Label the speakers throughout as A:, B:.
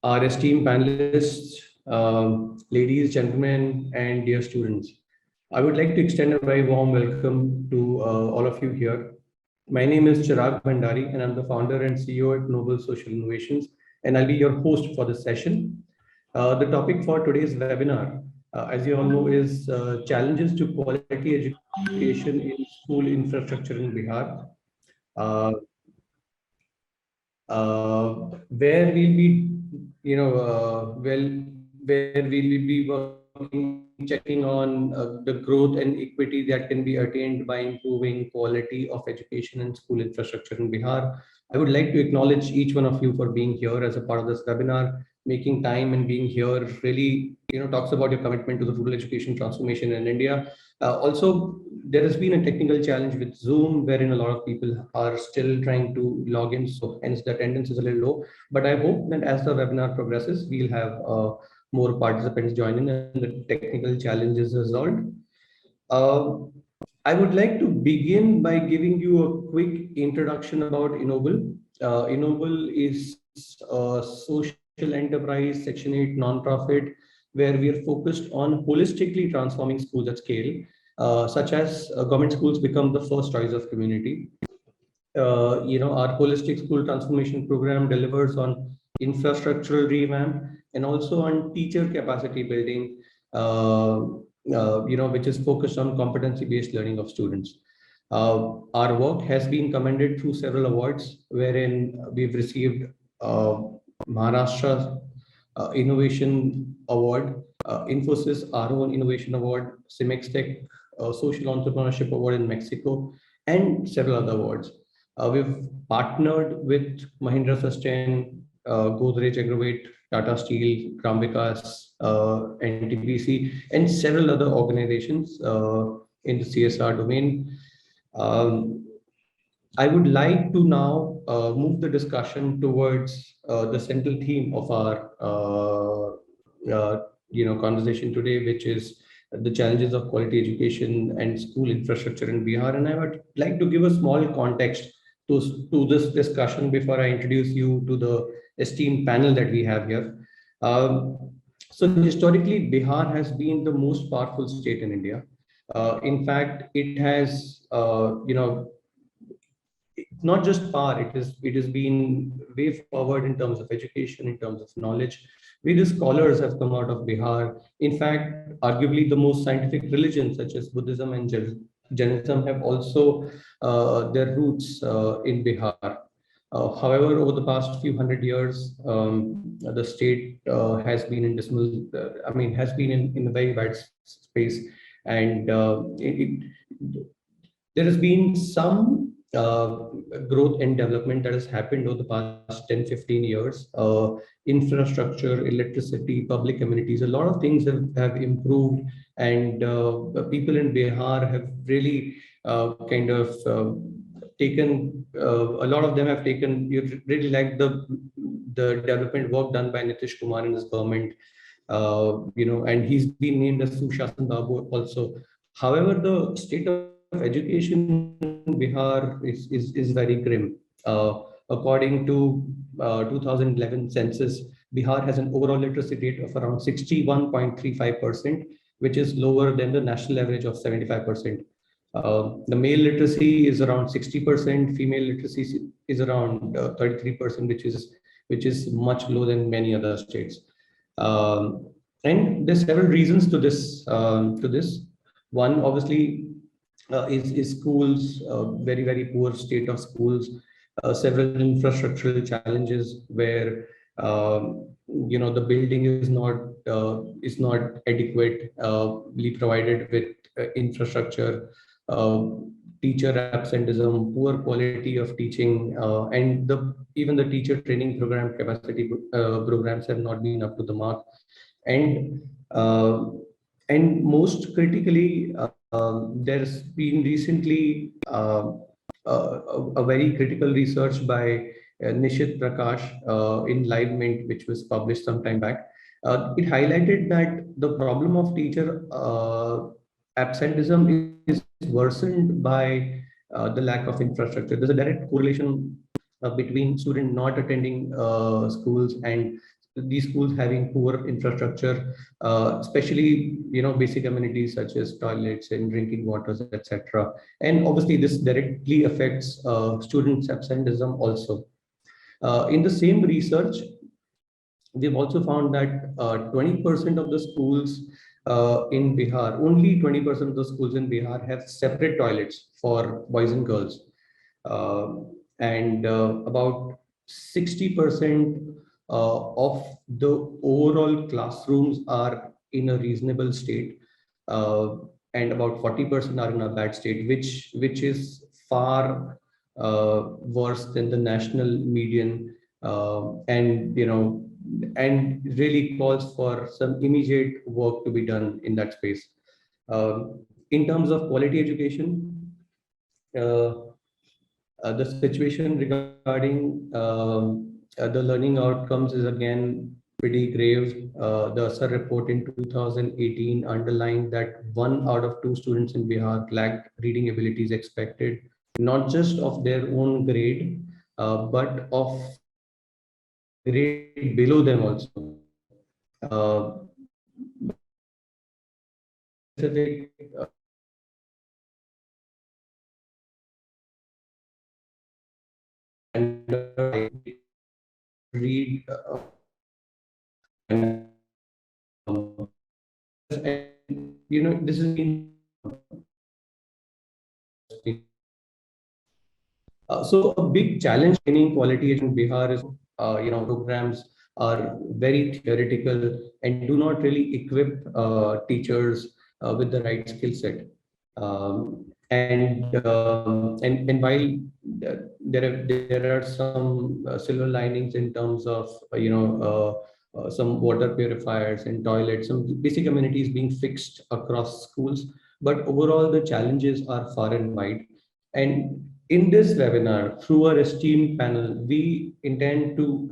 A: our esteemed panelists, ladies, gentlemen, and dear students. I would like to extend a very warm welcome to all of you here. My name is Chirag Bhandari, and I'm the founder and CEO at Noble Social Innovations, and I'll be your host for this session. The topic for today's webinar, as you all know, is challenges to quality education in school infrastructure in Bihar. Uh, where we'll be, where we'll be working, checking on the growth and equity that can be attained by improving quality of education and school infrastructure in Bihar. I would like to acknowledge each one of you for being here as a part of this webinar, making time and being here really, talks about your commitment to the rural education transformation in India. Also, there has been a technical challenge with Zoom, wherein a lot of people are still trying to log in, so hence the attendance is a little low. But I hope that as the webinar progresses, we'll have more participants join in and the technical challenges resolved. Uh, I would like to begin by giving you a quick introduction about Ennoble. Ennoble is a social enterprise, Section 8 nonprofit, where we are focused on holistically transforming schools at scale, such as government schools become the first choice of community. Our holistic school transformation program delivers on infrastructural revamp and also on teacher capacity building, which is focused on competency-based learning of students. Our work has been commended through several awards, wherein we've received uh, Maharashtra Innovation Award, Infosys R1 Innovation Award, Cimex Tech Social Entrepreneurship Award in Mexico, and several other awards. We've partnered with Mahindra Sustain, Godrej Agrovet, Tata Steel, Gram Vikas, NTPC, and several other organizations in the CSR domain. Um, I would like to now move the discussion towards the central theme of our conversation today, which is the challenges of quality education and school infrastructure in Bihar. And I would like to give a small context to this discussion before I introduce you to the esteemed panel that we have here. So historically, Bihar has been the most powerful state in India. In fact, it has, not just power, it has been way forward in terms of education, in terms of knowledge. Various scholars have come out of Bihar. In fact, arguably the most scientific religions such as Buddhism and Jainism have also their roots in Bihar. However, over the past few hundred years, the state has been in dismal, has been in a very bad space, and there has been some growth and development that has happened over the past 10, 15 years. Infrastructure, electricity, public amenities, a lot of things have improved, and people in Bihar have really kind of taken, a lot of them have taken, you really like the development work done by Nitish Kumar and his government, and he's been named as Sushashan Babu also. However, the state of education in Bihar is very grim. According to 2011 census, Bihar has an overall literacy rate of around 61.35%, which is lower than the national average of 75%. The male literacy is around 60%, female literacy is around 33%, which is much lower than many other states. And there's several reasons to this. One, obviously, is schools, very poor state of schools, several infrastructural challenges where the building is not adequately provided with infrastructure, uh, teacher absenteeism, poor quality of teaching, and even the teacher training program capacity programs have not been up to the mark. And uh, and most critically, there's been recently a very critical research by Nishit Prakash in Live Mint, which was published some time back. It highlighted that the problem of teacher absenteeism is worsened by the lack of infrastructure. There's a direct correlation between student not attending schools and these schools having poor infrastructure, especially basic amenities such as toilets and drinking waters, etc. And obviously, this directly affects students' absenteeism also. In the same research, we've also found that 20% of the schools in Bihar, only 20% of the schools in Bihar have separate toilets for boys and girls. And about 60% of the overall classrooms are in a reasonable state, and about 40% are in a bad state, which is far worse than the national median, and really calls for some immediate work to be done in that space. In terms of quality education, uh, the situation regarding the learning outcomes is again pretty grave. The ASAR report in 2018 underlined that 1 out of 2 students in Bihar lacked reading abilities expected, not just of their own grade, but of grade below them also. Specific and read and, this has been so a big challenge in quality in Bihar is, programs are very theoretical and do not really equip teachers with the right skill set. And while there are some silver linings in terms of some water purifiers and toilets, some basic amenities being fixed across schools, but overall the challenges are far and wide. And in this webinar, through our esteemed panel, we intend to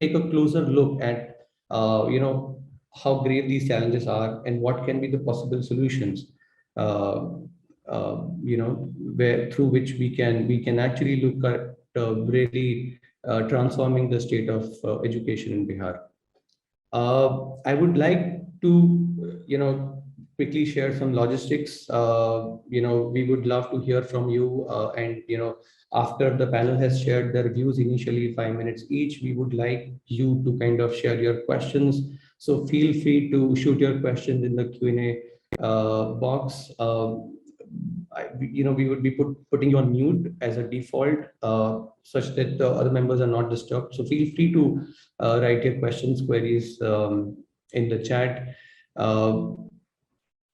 A: take a closer look at how grave these challenges are and what can be the possible solutions. Uh, where through which we can actually look at really transforming the state of education in Bihar. I would like to, quickly share some logistics. We would love to hear from you, and after the panel has shared their views initially, 5 minutes each, we would like you to kind of share your questions. So feel free to shoot your questions in the Q&A box. We would be putting you on mute as a default, such that the other members are not disturbed. So feel free to write your questions, queries in the chat.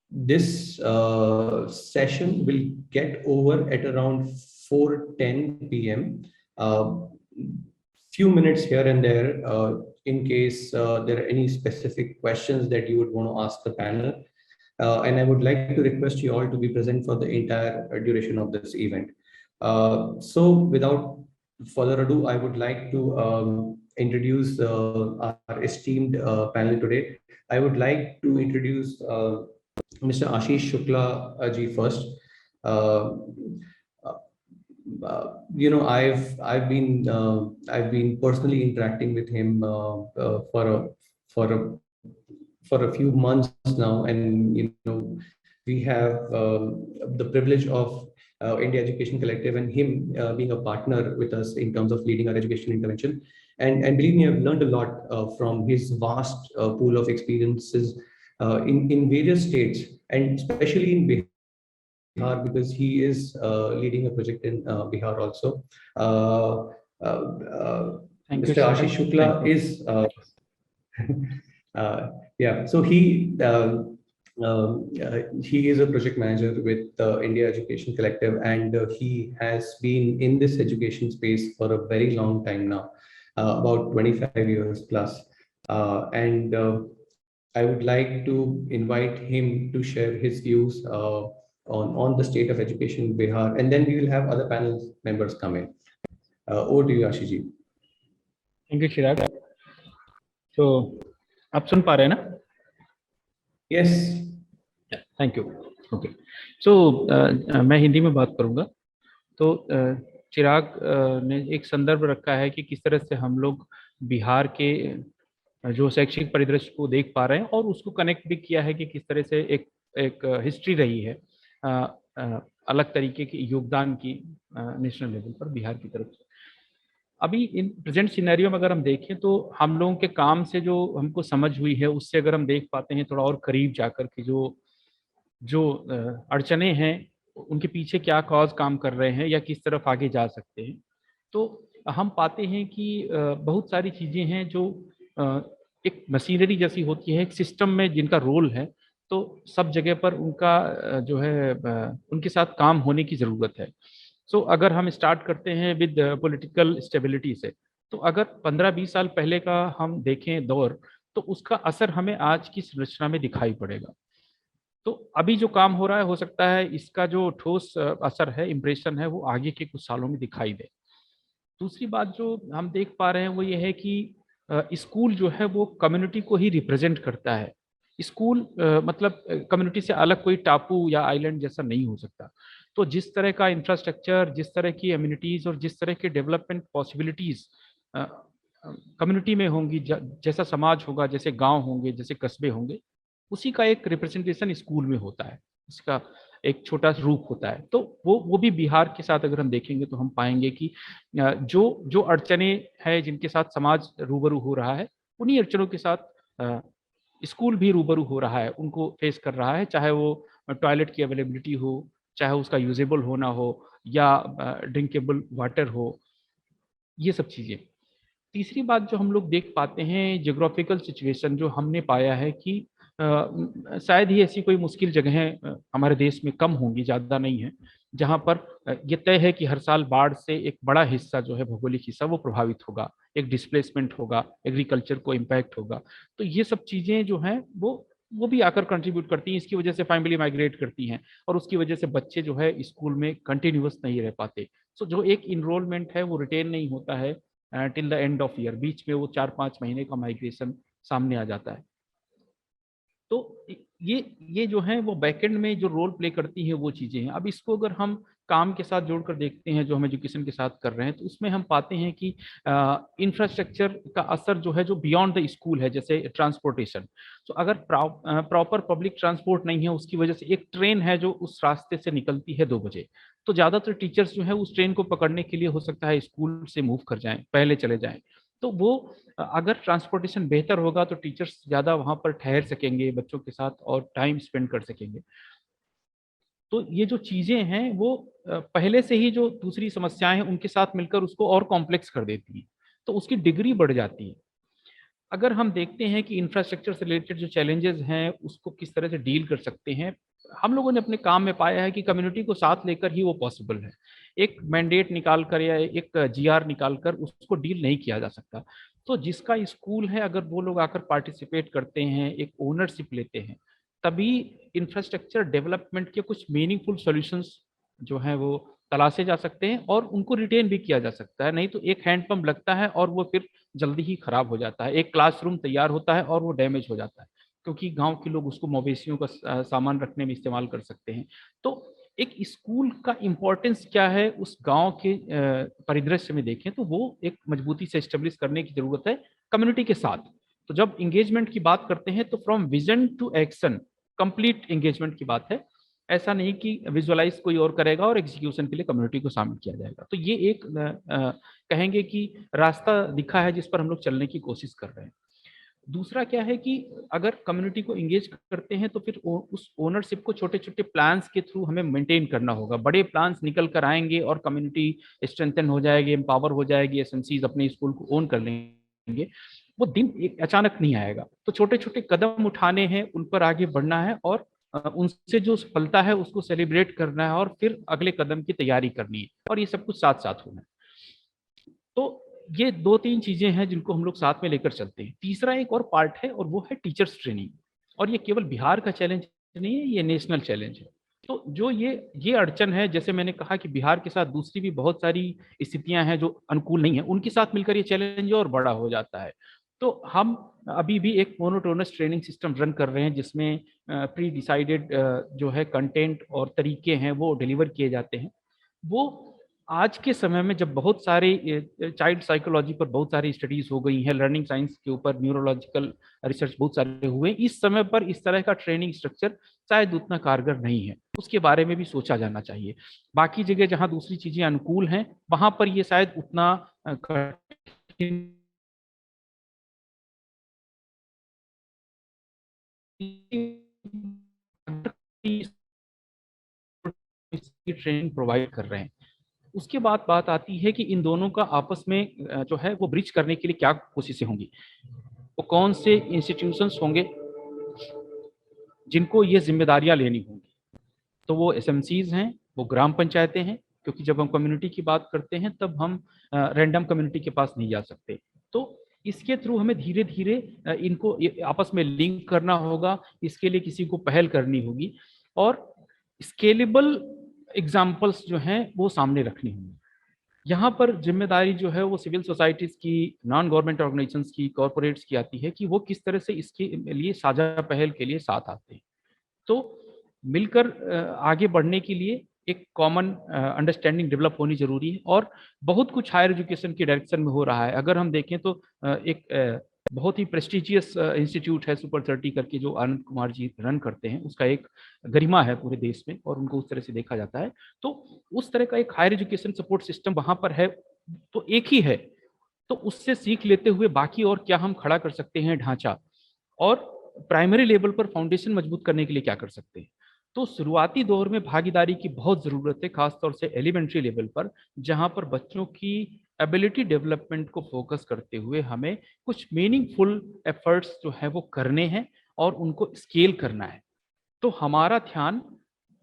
A: This session will get over at around 4:10 p.m. Few minutes here and there in case there are any specific questions that you would want to ask the panel. And I would like to request you all to be present for the entire duration of this event. So without further ado, I would like to introduce our esteemed panel today. I would like to introduce Mr. Ashish Shukla ji first. Uh, I've been personally interacting with him for a for a few months now, and we have the privilege of India Education Collective and him being a partner with us in terms of leading our education intervention. And believe me, I've learned a lot from his vast pool of experiences in various states, and especially in Bihar, because he is leading a project in Bihar also.
B: Thank you,
A: Mr. Ashish Shukla is yeah, so he is a project manager with India Education Collective, and he has been in this education space for a very long time now, about 25 years plus. And I would like to invite him to share his views on the state of education in Bihar, and then we will have other panel members come in. Over to you, Ashish ji.
B: Thank you, Chirag. So, आप सुन पा रहे हैं ना?
A: Yes.
B: Thank you. Okay. So, मैं हिंदी में बात करूंगा. तो चिराग ने एक संदर्भ रखा है कि किस तरह से हम लोग बिहार के जो शैक्षिक परिदृश्य को देख पा रहे हैं, और उसको कनेक्ट भी किया है कि किस तरह से एक एक हिस्ट्री रही है अ, अलग तरीके की योगदान की नेशनल लेवल पर बिहार की तरफ से। अभी इन प्रेजेंट सिनेरियो में अगर हम देखें तो हम लोगों के काम से जो हमको समझ हुई है, उससे अगर हम देख पाते हैं थोड़ा और करीब जाकर के जो जो अड़चने हैं उनके पीछे क्या कॉज काम कर रहे हैं या किस तरफ आगे जा सकते हैं, तो हम पाते हैं कि बहुत सारी चीज़ें हैं जो अ, एक मशीनरी जैसी होती है, एक सिस्टम में जिनका रोल है, तो सब जगह पर उनका जो है उनके साथ काम होने की ज़रूरत है। सो अगर हम स्टार्ट करते हैं विद पॉलिटिकल स्टेबिलिटी से, तो अगर 15-20 साल पहले का हम देखें दौर, तो उसका असर हमें आज की संरचना में दिखाई पड़ेगा। तो अभी जो काम हो रहा है, हो सकता है इसका जो ठोस असर है, इम्प्रेशन है, वो आगे के कुछ सालों में दिखाई दे। दूसरी बात जो हम देख पा रहे हैं वो ये है कि स्कूल जो है वो कम्युनिटी को ही रिप्रेजेंट करता है। स्कूल मतलब कम्युनिटी से अलग कोई टापू या आइलैंड जैसा नहीं हो सकता। तो जिस तरह का इंफ्रास्ट्रक्चर, जिस तरह की एम्यूनिटीज और जिस तरह के डेवलपमेंट पॉसिबिलिटीज कम्युनिटी में होंगी, जैसा समाज होगा, जैसे गांव होंगे, जैसे कस्बे होंगे, उसी का एक रिप्रेजेंटेशन स्कूल में होता है। इसका एक छोटा रूप होता है। तो वो भी बिहार के साथ अगर हम देखेंगे तो हम पाएंगे कि जो जो अड़चने हैं जिनके साथ समाज रूबरू हो रहा है, उन्हीं अड़चनों के साथ स्कूल भी रूबरू हो रहा है, उनको फेस कर रहा है, चाहे वो टॉयलेट की अवेलेबिलिटी हो, चाहे उसका यूजेबल होना हो, या ड्रिंकेबल वाटर हो, ये सब चीज़ें। तीसरी बात जो हम लोग देख पाते हैं, ज्योग्राफिकल सिचुएशन जो हमने पाया है कि शायद ही ऐसी कोई मुश्किल जगहें हमारे देश में कम होंगी, ज़्यादा नहीं है, जहाँ पर ये तय है कि हर साल बाढ़ से एक बड़ा हिस्सा जो है, भौगोलिक हिस्सा, वो प्रभावित होगा, एक डिस्प्लेसमेंट होगा, एग्रीकल्चर को इम्पैक्ट होगा। तो ये सब चीज़ें जो हैं वो भी आकर कंट्रीब्यूट करती हैं। इसकी वजह से फैमिली माइग्रेट करती हैं, और उसकी वजह से बच्चे जो है स्कूल में कंटिन्यूअस नहीं रह पाते। सो जो एक इनरोलमेंट है वो रिटेन नहीं होता है till the end of year, बीच में वो 4-5 महीने का माइग्रेशन सामने आ जाता है। तो ये जो है वो बैकएंड में जो रोल प्ले करती है वो चीजें हैं। अब इसको अगर हम काम के साथ जोड़कर देखते हैं जो हम एजुकेशन के साथ कर रहे हैं, तो उसमें हम पाते हैं कि इंफ्रास्ट्रक्चर का असर जो है, जो बियॉन्ड द स्कूल है, जैसे ट्रांसपोर्टेशन। तो अगर प्रॉपर पब्लिक ट्रांसपोर्ट नहीं है, उसकी वजह से एक ट्रेन है जो उस रास्ते से निकलती है 2 बजे, तो ज्यादातर टीचर्स जो है उस ट्रेन को पकड़ने के लिए हो सकता है स्कूल से मूव कर जाएं, पहले चले जाएं। तो वो अगर ट्रांसपोर्टेशन बेहतर होगा तो टीचर्स ज़्यादा वहाँ पर ठहर सकेंगे बच्चों के साथ और टाइम स्पेंड कर सकेंगे। तो ये जो चीज़ें हैं वो पहले से ही जो दूसरी समस्याएं हैं उनके साथ मिलकर उसको और कॉम्प्लेक्स कर देती हैं, तो उसकी डिग्री बढ़ जाती है। अगर हम देखते हैं कि इंफ्रास्ट्रक्चर से रिलेटेड जो चैलेंजेस हैं उसको किस तरह से डील कर सकते हैं, हम लोगों ने अपने काम में पाया है कि कम्युनिटी को साथ लेकर ही वो पॉसिबल है। एक मैंडेट निकाल कर या एक जीआर निकाल कर उसको डील नहीं किया जा सकता। तो जिसका स्कूल है, अगर वो लोग आकर पार्टिसिपेट करते हैं, एक ओनरशिप लेते हैं, तभी इंफ्रास्ट्रक्चर डेवलपमेंट के कुछ मीनिंगफुल सॉल्यूशंस जो हैं वो तलाशे जा सकते हैं, और उनको रिटेन भी किया जा सकता है। नहीं तो एक हैंडपंप लगता है और वो फिर जल्दी ही खराब हो जाता है। एक क्लासरूम तैयार होता है और वो डैमेज हो जाता है, क्योंकि गांव के लोग उसको मवेशियों का सामान रखने में इस्तेमाल कर सकते हैं। तो एक स्कूल का इम्पोर्टेंस क्या है उस गांव के परिदृश्य में देखें, तो वो एक मजबूती से एस्टेब्लिश करने की जरूरत है कम्युनिटी के साथ। तो जब इंगेजमेंट की बात करते हैं तो from vision to action, complete engagement की बात है। ऐसा नहीं कि विजुअलाइज कोई और करेगा और एग्जीक्यूशन के लिए कम्युनिटी को शामिल किया जाएगा। तो ये एक कहेंगे कि रास्ता दिखा है जिस पर हम लोग चलने की कोशिश कर रहे हैं। दूसरा क्या है कि अगर कम्युनिटी को इंगेज करते हैं तो फिर उस ओनरशिप को छोटे छोटे प्लान्स के थ्रू हमें मेंटेन करना होगा। बड़े प्लान्स निकल कर आएंगे और कम्युनिटी स्ट्रेंथन हो जाएगी, एम्पावर हो जाएगी, एसएमसीज अपने स्कूल को ओन कर लेंगे, वो दिन एक अचानक नहीं आएगा। तो छोटे छोटे कदम उठाने हैं, उन पर आगे बढ़ना है, और उनसे जो सफलता है उसको सेलिब्रेट करना है, और फिर अगले कदम की तैयारी करनी है, और ये सब कुछ साथ साथ होना है। तो ये 2-3 चीजें हैं जिनको हम लोग साथ में लेकर चलते हैं। तीसरा एक और पार्ट है, और वो है टीचर्स ट्रेनिंग। और ये केवल बिहार का चैलेंज नहीं है, ये नेशनल चैलेंज है। तो जो ये अड़चन है, जैसे मैंने कहा कि बिहार के साथ दूसरी भी बहुत सारी स्थितियां हैं जो अनुकूल नहीं है, उनके साथ मिलकर ये चैलेंज और बड़ा हो जाता है। तो हम अभी भी एक मोनोटोनस ट्रेनिंग सिस्टम रन कर रहे हैं, जिसमें प्री डिसाइडेड जो है कंटेंट और तरीके हैं वो डिलीवर किए जाते हैं। वो आज के समय में जब बहुत सारी चाइल्ड साइकोलॉजी पर बहुत सारी स्टडीज हो गई हैं, लर्निंग साइंस के ऊपर न्यूरोलॉजिकल रिसर्च बहुत सारे हुए, इस समय पर इस तरह का ट्रेनिंग स्ट्रक्चर शायद उतना कारगर नहीं है, उसके बारे में भी सोचा जाना चाहिए। बाकी जगह जहां दूसरी चीजें अनुकूल हैं वहां पर ये शायद उतना कठिन ट्रेनिंग प्रोवाइड कर रहे हैं। उसके बाद बात आती है कि इन दोनों का आपस में जो है वो ब्रिज करने के लिए क्या कोशिशें होंगी, वो कौन से इंस्टीट्यूशंस होंगे जिनको ये जिम्मेदारियां लेनी होंगी। तो वो एसएमसीज हैं, वो ग्राम पंचायतें हैं, क्योंकि जब हम कम्युनिटी की बात करते हैं तब हम रैंडम कम्युनिटी के पास नहीं जा सकते। तो इसके थ्रू हमें धीरे धीरे इनको आपस में लिंक करना होगा, इसके लिए किसी को पहल करनी होगी और स्केलेबल एग्जाम्पल्स जो हैं वो सामने रखनी होंगी। यहाँ पर जिम्मेदारी जो है वो सिविल सोसाइटीज की, नॉन गवर्नमेंट ऑर्गेनाइजेशंस की, कॉरपोरेट्स की आती है कि वो किस तरह से इसके लिए साझा पहल के लिए साथ आते हैं। तो मिलकर आगे बढ़ने के लिए एक कॉमन अंडरस्टैंडिंग डेवलप होनी जरूरी है और बहुत कुछ हायर एजुकेशन के डायरेक्शन में हो रहा है। अगर हम देखें तो एक बहुत ही प्रेस्टिजियस इंस्टीट्यूट है सुपर 30 करके, जो आनंद कुमार जी रन करते हैं, उसका एक गरिमा है पूरे देश में और उनको उस तरह से देखा जाता है। तो उस तरह का एक हायर एजुकेशन सपोर्ट सिस्टम वहां पर है, तो एक ही है। तो उससे सीख लेते हुए बाकी और क्या हम खड़ा कर सकते हैं ढांचा, और प्राइमरी लेवल पर फाउंडेशन मजबूत करने के लिए क्या कर सकते हैं। तो शुरुआती दौर में भागीदारी की बहुत जरूरत है, खासतौर से एलिमेंट्री लेवल पर, जहां पर बच्चों की एबिलिटी डेवलपमेंट को फोकस करते हुए हमें कुछ मीनिंगफुल एफर्ट्स जो है वो करने हैं और उनको स्केल करना है। तो हमारा ध्यान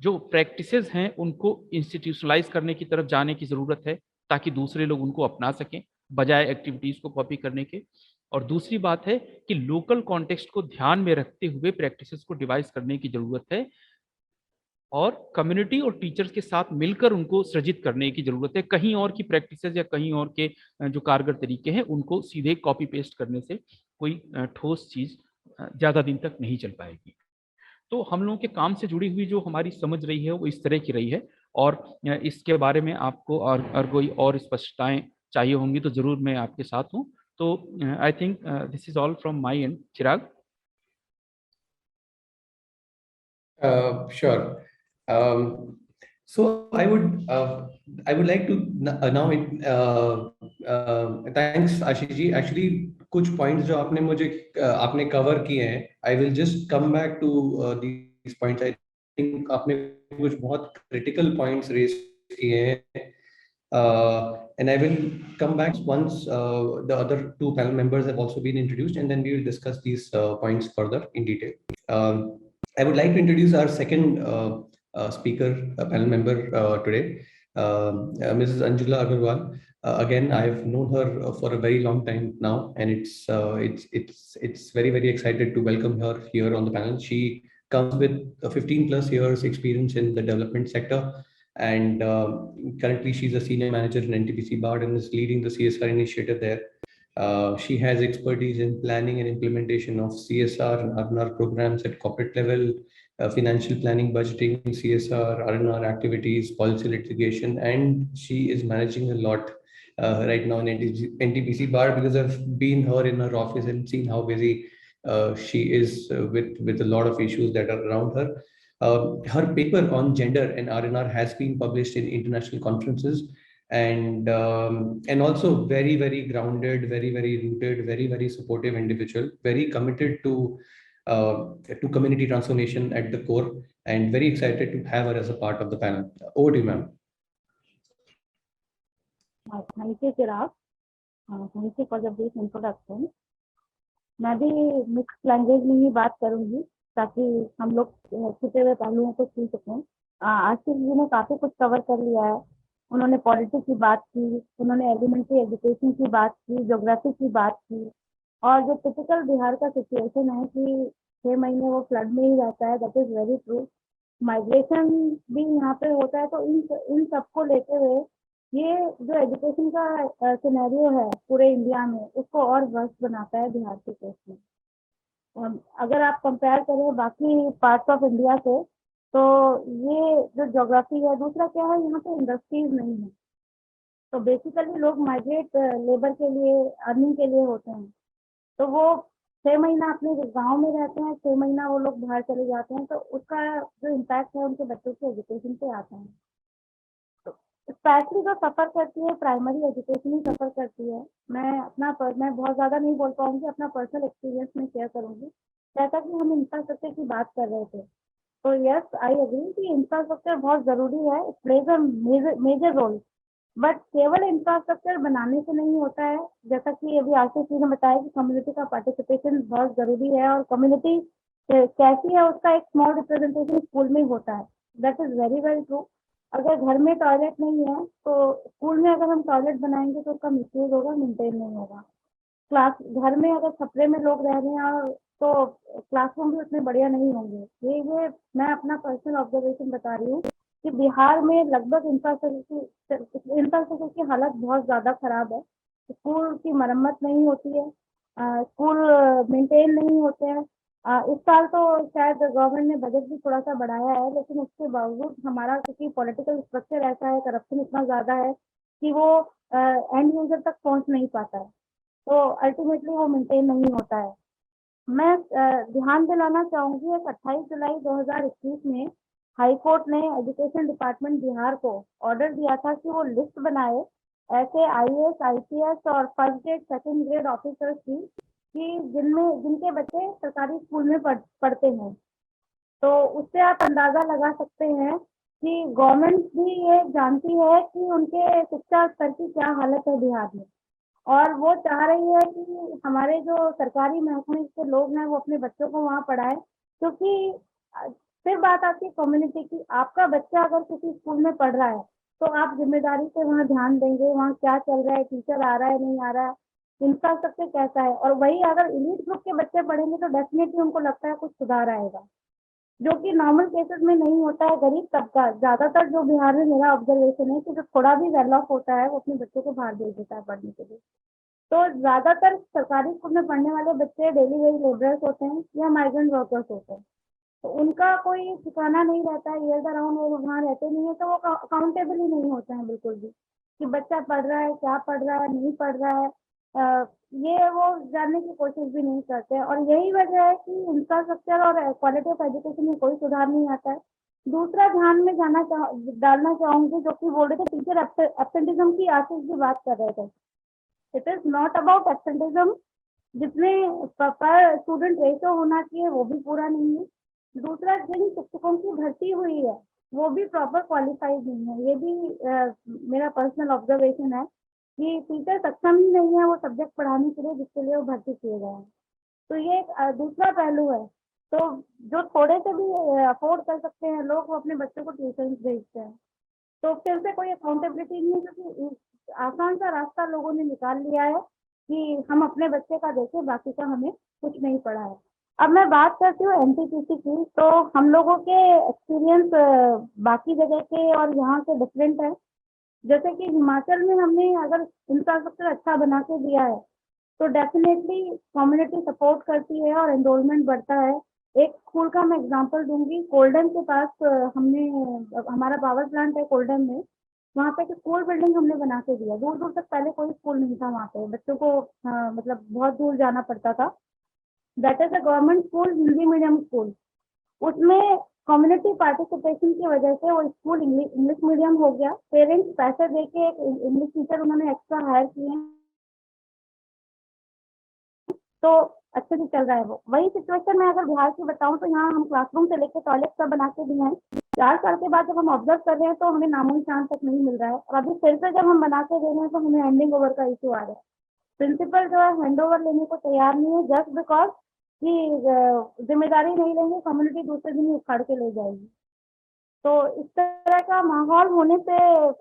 B: जो प्रैक्टिसेस हैं उनको इंस्टीट्यूशनलाइज करने की तरफ जाने की जरूरत है, ताकि दूसरे लोग उनको अपना सकें बजाय एक्टिविटीज को कॉपी करने के। और दूसरी बात है कि लोकल कॉन्टेक्स्ट को ध्यान में रखते हुए प्रैक्टिसेस को डिवाइस करने की जरूरत है और कम्युनिटी और टीचर्स के साथ मिलकर उनको सृजित करने की जरूरत है। कहीं और की प्रैक्टिसेस या कहीं और के जो कारगर तरीके हैं उनको सीधे कॉपी पेस्ट करने से कोई ठोस चीज ज्यादा दिन तक नहीं चल पाएगी। तो हम लोगों के काम से जुड़ी हुई जो हमारी समझ रही है वो इस तरह की रही है। और इसके बारे में आपको और कोई और स्पष्टताएं चाहिए होंगी तो जरूर मैं आपके साथ हूँ। तो I think this is all from my end, Chirag.
A: Sure. Um, so I would like to now thanks Ashish ji. Actually कुछ points जो आपने मुझे आपने cover किए हैं, I will just come back to these points. I think आपने कुछ बहुत critical points raise किए हैं. And I will come back once the other two panel members have also been introduced, and then we will discuss these points further in detail. I would like to introduce our second speaker, panel member today, Mrs. Anjula Agarwal. Again, I've known her for a very long time now, and it's very excited to welcome her here on the panel. She comes with 15 plus years experience in the development sector, and currently she's a senior manager in NTPC BARD and is leading the CSR initiative there. She has expertise in planning and implementation of CSR and R&R programs at corporate level, financial planning, budgeting, CSR, R&R activities, policy litigation, and she is managing a lot right now in NTPC BARD, because I've been her in her office and seen how busy she is with a lot of issues that are around her. Her paper on gender and R&R has been published in international conferences, and also very grounded, very rooted, very supportive individual, very committed to community transformation at the core, and very excited to have her as a part of the panel. Over to you, ma'am.
C: Thank you, Chirag. Thank you for the brief introduction. मैं भी mix language में ही बात करूंगी ताकि हम लोग छुपे हुए पहलुओं को छू सकें। आशीष जी ने काफी कुछ कवर कर लिया है। उन्होंने पॉलिटिक्स की बात की, उन्होंने एलिमेंट्री एजुकेशन की बात की, ज्योग्राफी की बात की, और जो टिपिकल बिहार का सिचुएशन है कि 6 महीने वो फ्लड में ही रहता है, that is very true. Migration भी यहाँ पे होता है। तो इन सबको लेते हुए ये जो एजुकेशन का सिनेरियो है पूरे इंडिया में, उसको और वर्स बनाता है बिहार के केस में। अगर आप कंपेयर करें बाकी पार्ट्स ऑफ इंडिया से, तो ये जो ज्योग्राफी है, दूसरा क्या है, यहाँ पे इंडस्ट्रीज नहीं है। तो बेसिकली लोग माइग्रेट लेबर के लिए, अर्निंग के लिए होते हैं। तो वो 6 महीना अपने गांव में रहते हैं, 6 महीना वो लोग बाहर चले जाते हैं, तो उसका जो इम्पैक्ट है उनके बच्चों के एजुकेशन पे आता है। स्पेशली जो सफ़र करती है प्राइमरी एजुकेशन ही सफ़र करती है। मैं बहुत ज़्यादा नहीं बोल पाऊंगी, अपना पर्सनल एक्सपीरियंस में शेयर करूंगी। जैसा कि हम इंफ्रास्ट्रक्चर की बात कर रहे थे, तो यस आई एग्री कि इंफ्रास्ट्रक्चर बहुत ज़रूरी है, it plays a major role. But केवल इंफ्रास्ट्रक्चर बनाने से नहीं होता है। जैसा कि अभी आशीष जी ने बताया कि कम्युनिटी का पार्टिसिपेशन बहुत ज़रूरी है, और कम्युनिटी कैसी है उसका एक स्मॉल रिप्रेजेंटेशन स्कूल में होता है। That is very very true. अगर घर में टॉयलेट नहीं है तो स्कूल में अगर हम टॉयलेट बनाएंगे तो उसका मिसयूज होगा, मेंटेन नहीं होगा। क्लास घर में अगर छपरे में लोग रह रहे हैं और तो क्लासरूम भी उतने बढ़िया नहीं होंगे। ये मैं अपना पर्सनल ऑब्जर्वेशन बता रही हूँ कि बिहार में लगभग इंफ्रास्ट्रक्चर की हालत बहुत ज़्यादा खराब है। स्कूल की मरम्मत नहीं होती है, स्कूल मेंटेन नहीं होते हैं। इस साल तो शायद गवर्नमेंट ने बजट भी थोड़ा सा बढ़ाया है, लेकिन उसके बावजूद हमारा क्योंकि पॉलिटिकल स्ट्रक्चर ऐसा है, करप्शन इतना ज़्यादा है कि वो एंड यूजर तक पहुंच नहीं पाता है, तो अल्टीमेटली वो मेंटेन नहीं होता है। मैं ध्यान दिलाना चाहूंगी, एक 28 जुलाई 2021 में हाई कोर्ट ने एजुकेशन डिपार्टमेंट बिहार को ऑर्डर दिया था कि वो लिस्ट बनाए ऐसे आईएएस, आईपीएस और first grade second grade officers की, कि जिनके बच्चे सरकारी स्कूल में पढ़ते हैं। तो उससे आप अंदाजा लगा सकते हैं कि गवर्नमेंट भी ये जानती है कि उनके शिक्षा स्तर की क्या हालत है बिहार में, और वो चाह रही है कि हमारे जो सरकारी महकमे के लोग हैं वो अपने बच्चों को वहाँ पढ़ाएं। क्योंकि फिर बात आती है कम्युनिटी की। आपका बच्चा अगर किसी स्कूल में पढ़ रहा है तो आप जिम्मेदारी से वहाँ ध्यान देंगे, वहाँ क्या चल रहा है, टीचर आ रहा है नहीं आ रहा है, इंफ्रास्ट्रक्चर कैसा है। और वही अगर एलीट ग्रुप के बच्चे पढ़ेंगे तो डेफिनेटली उनको लगता है कुछ सुधार आएगा, जो कि नॉर्मल केसेस में नहीं होता है। गरीब तबका ज़्यादातर, जो बिहार में मेरा ऑब्जर्वेशन है, कि जो थोड़ा भी वेल ऑफ होता है वो अपने बच्चों को बाहर भेज देता है पढ़ने के लिए। तो ज़्यादातर सरकारी स्कूल में पढ़ने वाले बच्चे डेली वेज लेबरर्स होते हैं या माइग्रेंट वर्कर्स होते हैं, तो उनका कोई ठिकाना नहीं रहता है, ईयर अराउंड वो वहाँ रहते नहीं है, तो वो अकाउंटेबल ही नहीं होते हैं बिल्कुल भी कि बच्चा पढ़ रहा है, क्या पढ़ रहा है, नहीं पढ़ रहा है। ये वो जानने की कोशिश भी नहीं करते, और यही वजह है कि इंफ्रास्ट्रक्चर और क्वालिटी ऑफ एजुकेशन में कोई सुधार नहीं आता है। दूसरा ध्यान में डालना चाहूँगी, जो कि बोल रहे थे टीचर एब्सेंटिज्म की, आशीष भी बात कर रहे थे। It is not about absenteeism, जिसमें पर स्टूडेंट रेशो होना चाहिए वो भी पूरा नहीं है। दूसरा, जिन शिक्षकों की भर्ती हुई है वो भी प्रॉपर क्वालिफाइड नहीं है। ये भी मेरा पर्सनल ऑब्जर्वेशन है कि टीचर सक्षम ही नहीं है वो सब्जेक्ट पढ़ाने के लिए जिसके लिए वो भर्ती किए गए हैं। तो ये एक दूसरा पहलू है। तो जो थोड़े से भी अफोर्ड कर सकते हैं लोग, वो अपने बच्चों को ट्यूशन भेजते हैं। तो फिर से कोई अकाउंटेबिलिटी नहीं है, क्योंकि आसान सा रास्ता लोगों ने निकाल लिया है कि हम अपने बच्चे का देखें, बाकी का हमें कुछ नहीं पड़ा है। अब मैं बात करती हूँ एनटीपीसी की, तो हम लोगों के एक्सपीरियंस बाकी जगह के और यहाँ के डिफरेंट है। जैसे कि हिमाचल में हमने अगर इंफ्रास्ट्रक्चर अच्छा बना के दिया है तो डेफिनेटली कम्युनिटी सपोर्ट करती है और एनरोलमेंट बढ़ता है। एक स्कूल का मैं एग्जांपल दूंगी, कोल्डन के पास हमने, हमारा पावर प्लांट है कोल्डन में, वहाँ पे एक स्कूल बिल्डिंग हमने बना के दिया। दूर दूर तक पहले कोई स्कूल नहीं था वहाँ पे, बच्चों को मतलब बहुत दूर जाना पड़ता था। That is a government school, Hindi medium school. उसमें कम्युनिटी पार्टिसिपेशन की वजह से वो स्कूल इंग्लिश मीडियम हो गया। पेरेंट्स पैसे दे के एक इंग्लिश टीचर उन्होंने एक्स्ट्रा हायर किए हैं, तो अच्छे से चल रहा है वो। वही सिचुएशन में अगर बिहार की बताऊं तो यहाँ हम क्लासरूम से लेकर टॉयलेट सब बना के दिए हैं। 4 साल के बाद जब हम ऑब्जर्व कर रहे हैं तो हमें नामो निशान तक नहीं मिल रहा है, और अभी फिर से जब हम बना के दे रहे हैं तो हमें हैंडिंग ओवर का इशू आ रहा है। प्रिंसिपल जो है हैंड ओवर लेने को तैयार नहीं है, जस्ट बिकॉज कि जिम्मेदारी नहीं लेंगे, कम्युनिटी दूसरे दिन ही उखाड़ के ले जाएगी। तो इस तरह का माहौल होने से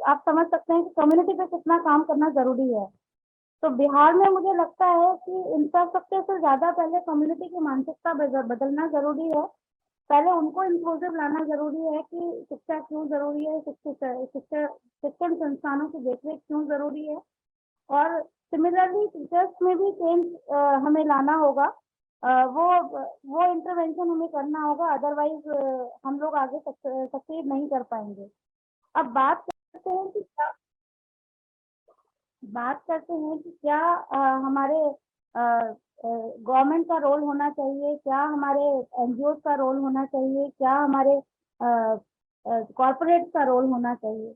C: आप समझ सकते हैं कि कम्युनिटी पे कितना काम करना जरूरी है। तो बिहार में मुझे लगता है कि इंफ्रास्ट्रक्चर से ज्यादा पहले कम्युनिटी की मानसिकता बदलना जरूरी है। पहले उनको इंक्लूसिव लाना जरूरी है कि शिक्षा क्यों जरूरी है, शिक्षण संस्थानों की देखरेख क्यों जरूरी है, और सिमिलरली टीचर्स में भी चेंज हमें लाना होगा। वो इंटरवेंशन हमें करना होगा, अदरवाइज हम लोग आगे सक्सीड नहीं कर पाएंगे। अब बात करते हैं कि बात करते हैं कि क्या हमारे गवर्नमेंट का रोल होना चाहिए, क्या हमारे एनजीओ का रोल होना चाहिए, क्या हमारे कॉरपोरेट का रोल होना चाहिए,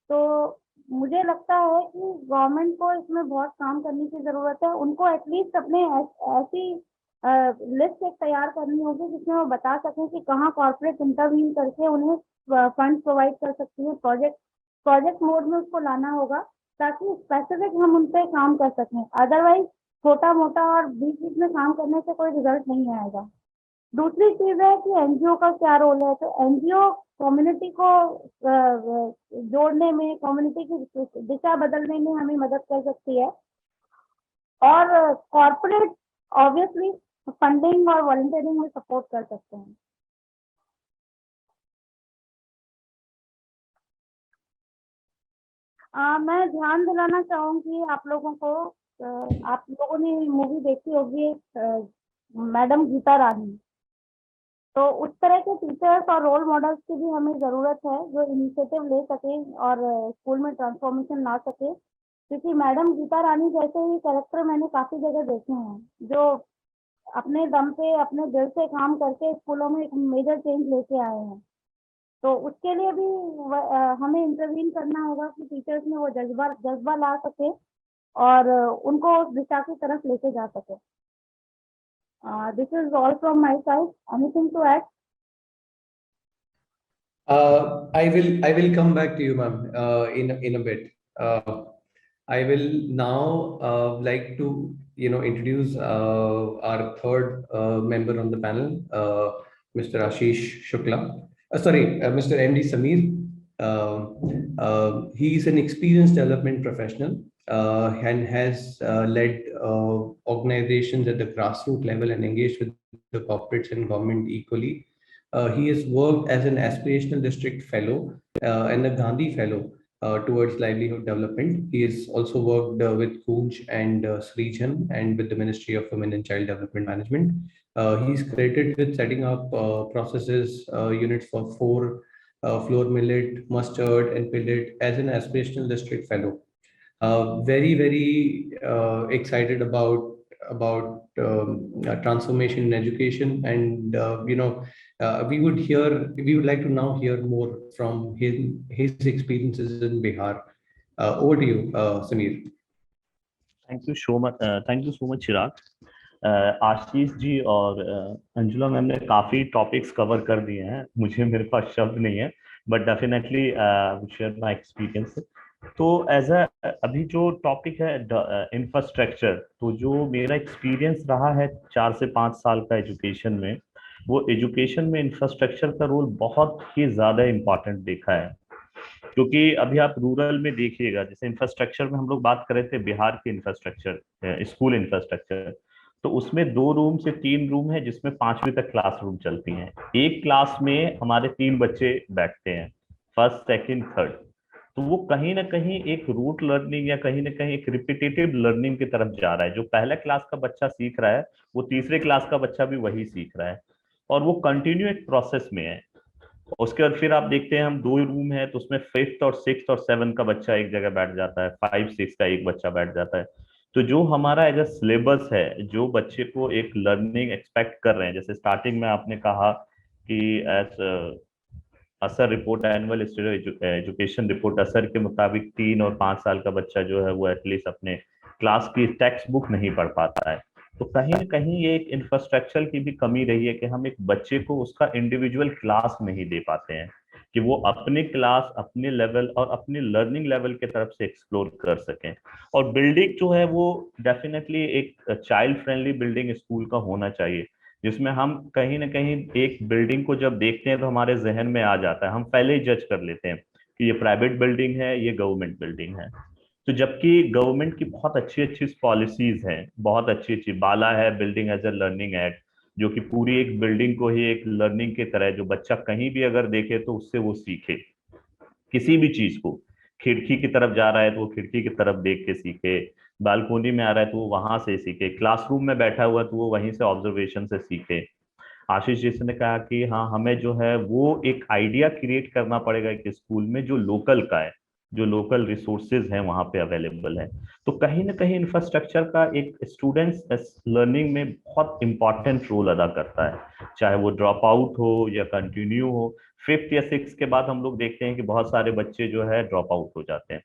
C: तो मुझे लगता है कि गवर्नमेंट को इसमें बहुत काम करने की ज़रूरत है। उनको एटलीस्ट अपने ऐसी लिस्ट एक तैयार करनी होगी जिसमें वो बता सकें कि कहाँ कॉरपोरेट इंटरवीन करके उन्हें फंड प्रोवाइड कर सकती है। प्रोजेक्ट प्रोजेक्ट मोड में उसको लाना होगा ताकि स्पेसिफिक हम उन पे काम कर सकें। अदरवाइज छोटा मोटा और बीच बीच में काम करने से कोई रिजल्ट नहीं आएगा। दूसरी चीज है कि एनजीओ का क्या रोल है। तो एनजीओ कम्युनिटी को जोड़ने में, कम्युनिटी की दिशा बदलने में हमें मदद कर सकती है। और कॉरपोरेट ऑब्वियसली फंडिंग और वॉलंटियरिंग में सपोर्ट कर सकते हैं। मैं ध्यान दिलाना चाहूंगी आप लोगों को, आप लोगों ने मूवी देखी होगी मैडम गीता रानी। तो उस तरह के टीचर्स और रोल मॉडल्स की भी हमें ज़रूरत है जो इनिशिएटिव ले सके और स्कूल में ट्रांसफॉर्मेशन ला सके। क्योंकि मैडम गीता रानी जैसे ही कैरेक्टर मैंने काफ़ी जगह देखे हैं जो अपने दम पे, अपने दिल से काम करके स्कूलों में एक मेजर चेंज लेके आए हैं। तो उसके लिए भी हमें इंटरवीन करना होगा कि टीचर्स में वो जज्बा जज्बा ला सके और उनको उस दिशा की तरफ लेके जा सके। This is all from my side. Anything to add?
A: I will come back to you, ma'am, in a bit. I will now like to introduce our third member on the panel, Mr. Ashish Shukla. Sorry, Mr. MD Sameer. He is an experienced development professional and has led organizations at the grassroots level and engaged with the corporates and government equally. He has worked as an aspirational district fellow and a Gandhi fellow towards livelihood development. He has also worked with Kunj and Srijan and with the Ministry of Women and Child Development Management. He's credited with setting up processes units for 4 flour millet, mustard, and millet as an aspirational district fellow. Very excited about transformation in education, and we would like to now hear more from his experiences in Bihar. Over to you, Sameer.
D: Thank you so much Chirag. Ashish ji और Anjula ma'am ने काफी topics cover कर दिए हैं, मुझे मेरे पास शब्द नहीं है, but definitely share my experience. तो एज अभी जो टॉपिक है इंफ्रास्ट्रक्चर, तो जो मेरा एक्सपीरियंस रहा है 4 से 5 साल का एजुकेशन में, वो एजुकेशन में इंफ्रास्ट्रक्चर का रोल बहुत ही ज्यादा इम्पोर्टेंट देखा है। क्योंकि अभी आप रूरल में देखिएगा, जैसे इंफ्रास्ट्रक्चर में हम लोग बात कर रहे थे बिहार के इंफ्रास्ट्रक्चर, स्कूल इंफ्रास्ट्रक्चर, तो उसमें 2 रूम से 3 रूम है जिसमें 5वीं तक क्लासरूम चलती हैं। एक क्लास में हमारे 3 बच्चे बैठते हैं, फर्स्ट सेकंड थर्ड। तो वो कहीं ना कहीं एक रूट लर्निंग या कहीं ना कहीं एक रिपीटेटिव लर्निंग की तरफ जा रहा है। जो पहला क्लास का बच्चा सीख रहा है वो तीसरे क्लास का बच्चा भी वही सीख रहा है, और वो कंटिन्यू एक प्रोसेस में है। उसके बाद फिर आप देखते हैं हम 2 रूम है, तो उसमें 5th और 6th और 7th का बच्चा एक जगह बैठ जाता है, 5 6 का एक बच्चा बैठ जाता है। तो जो हमारा एज अ सिलेबस है, जो बच्चे को एक लर्निंग एक्सपेक्ट कर रहे हैं, जैसे स्टार्टिंग में आपने कहा कि एज असर रिपोर्ट, एनुअल एजुकेशन रिपोर्ट असर के मुताबिक 3 और 5 साल का बच्चा जो है वो एटलीस्ट अपने क्लास की टेक्स्ट बुक नहीं पढ़ पाता है। तो कहीं ना कहीं ये एक इंफ्रास्ट्रक्चर की भी कमी रही है कि हम एक बच्चे को उसका इंडिविजुअल क्लास नहीं दे पाते हैं कि वो अपने क्लास, अपने लेवल और अपने लर्निंग लेवल के तरफ से एक्सप्लोर कर सकें। और बिल्डिंग जो है वो डेफिनेटली एक चाइल्ड फ्रेंडली बिल्डिंग स्कूल का होना चाहिए, जिसमें हम कहीं ना कहीं एक बिल्डिंग को जब देखते हैं तो हमारे जहन में आ जाता है, हम पहले ही जज कर लेते हैं कि ये प्राइवेट बिल्डिंग है, ये गवर्नमेंट बिल्डिंग है। तो जबकि गवर्नमेंट की बहुत अच्छी अच्छी पॉलिसीज हैं, बहुत अच्छी अच्छी बाला है building as a learning act, जो कि पूरी एक बिल्डिंग को ही एक लर्निंग की तरह, जो बच्चा कहीं भी अगर देखे तो उससे वो सीखे किसी भी चीज को। खिड़की की तरफ जा रहा है तो वो खिड़की की तरफ देख के सीखे, बालकोनी में आ रहा है तो वो वहां से सीखे, क्लासरूम में बैठा हुआ तो वो वहीं से ऑब्जर्वेशन से सीखे। आशीष जी ने कहा कि हाँ, हमें जो है वो एक आइडिया क्रिएट करना पड़ेगा एक स्कूल में जो लोकल का है, जो लोकल रिसोर्सेज हैं वहाँ पे अवेलेबल है। तो कहीं ना कहीं इंफ्रास्ट्रक्चर का एक स्टूडेंट्स लर्निंग में बहुत इंपॉर्टेंट रोल अदा करता है, चाहे वो ड्रॉप आउट हो या कंटिन्यू हो। 5th या 6th के बाद हम लोग देखते हैं कि बहुत सारे बच्चे जो है ड्रॉप आउट हो जाते हैं,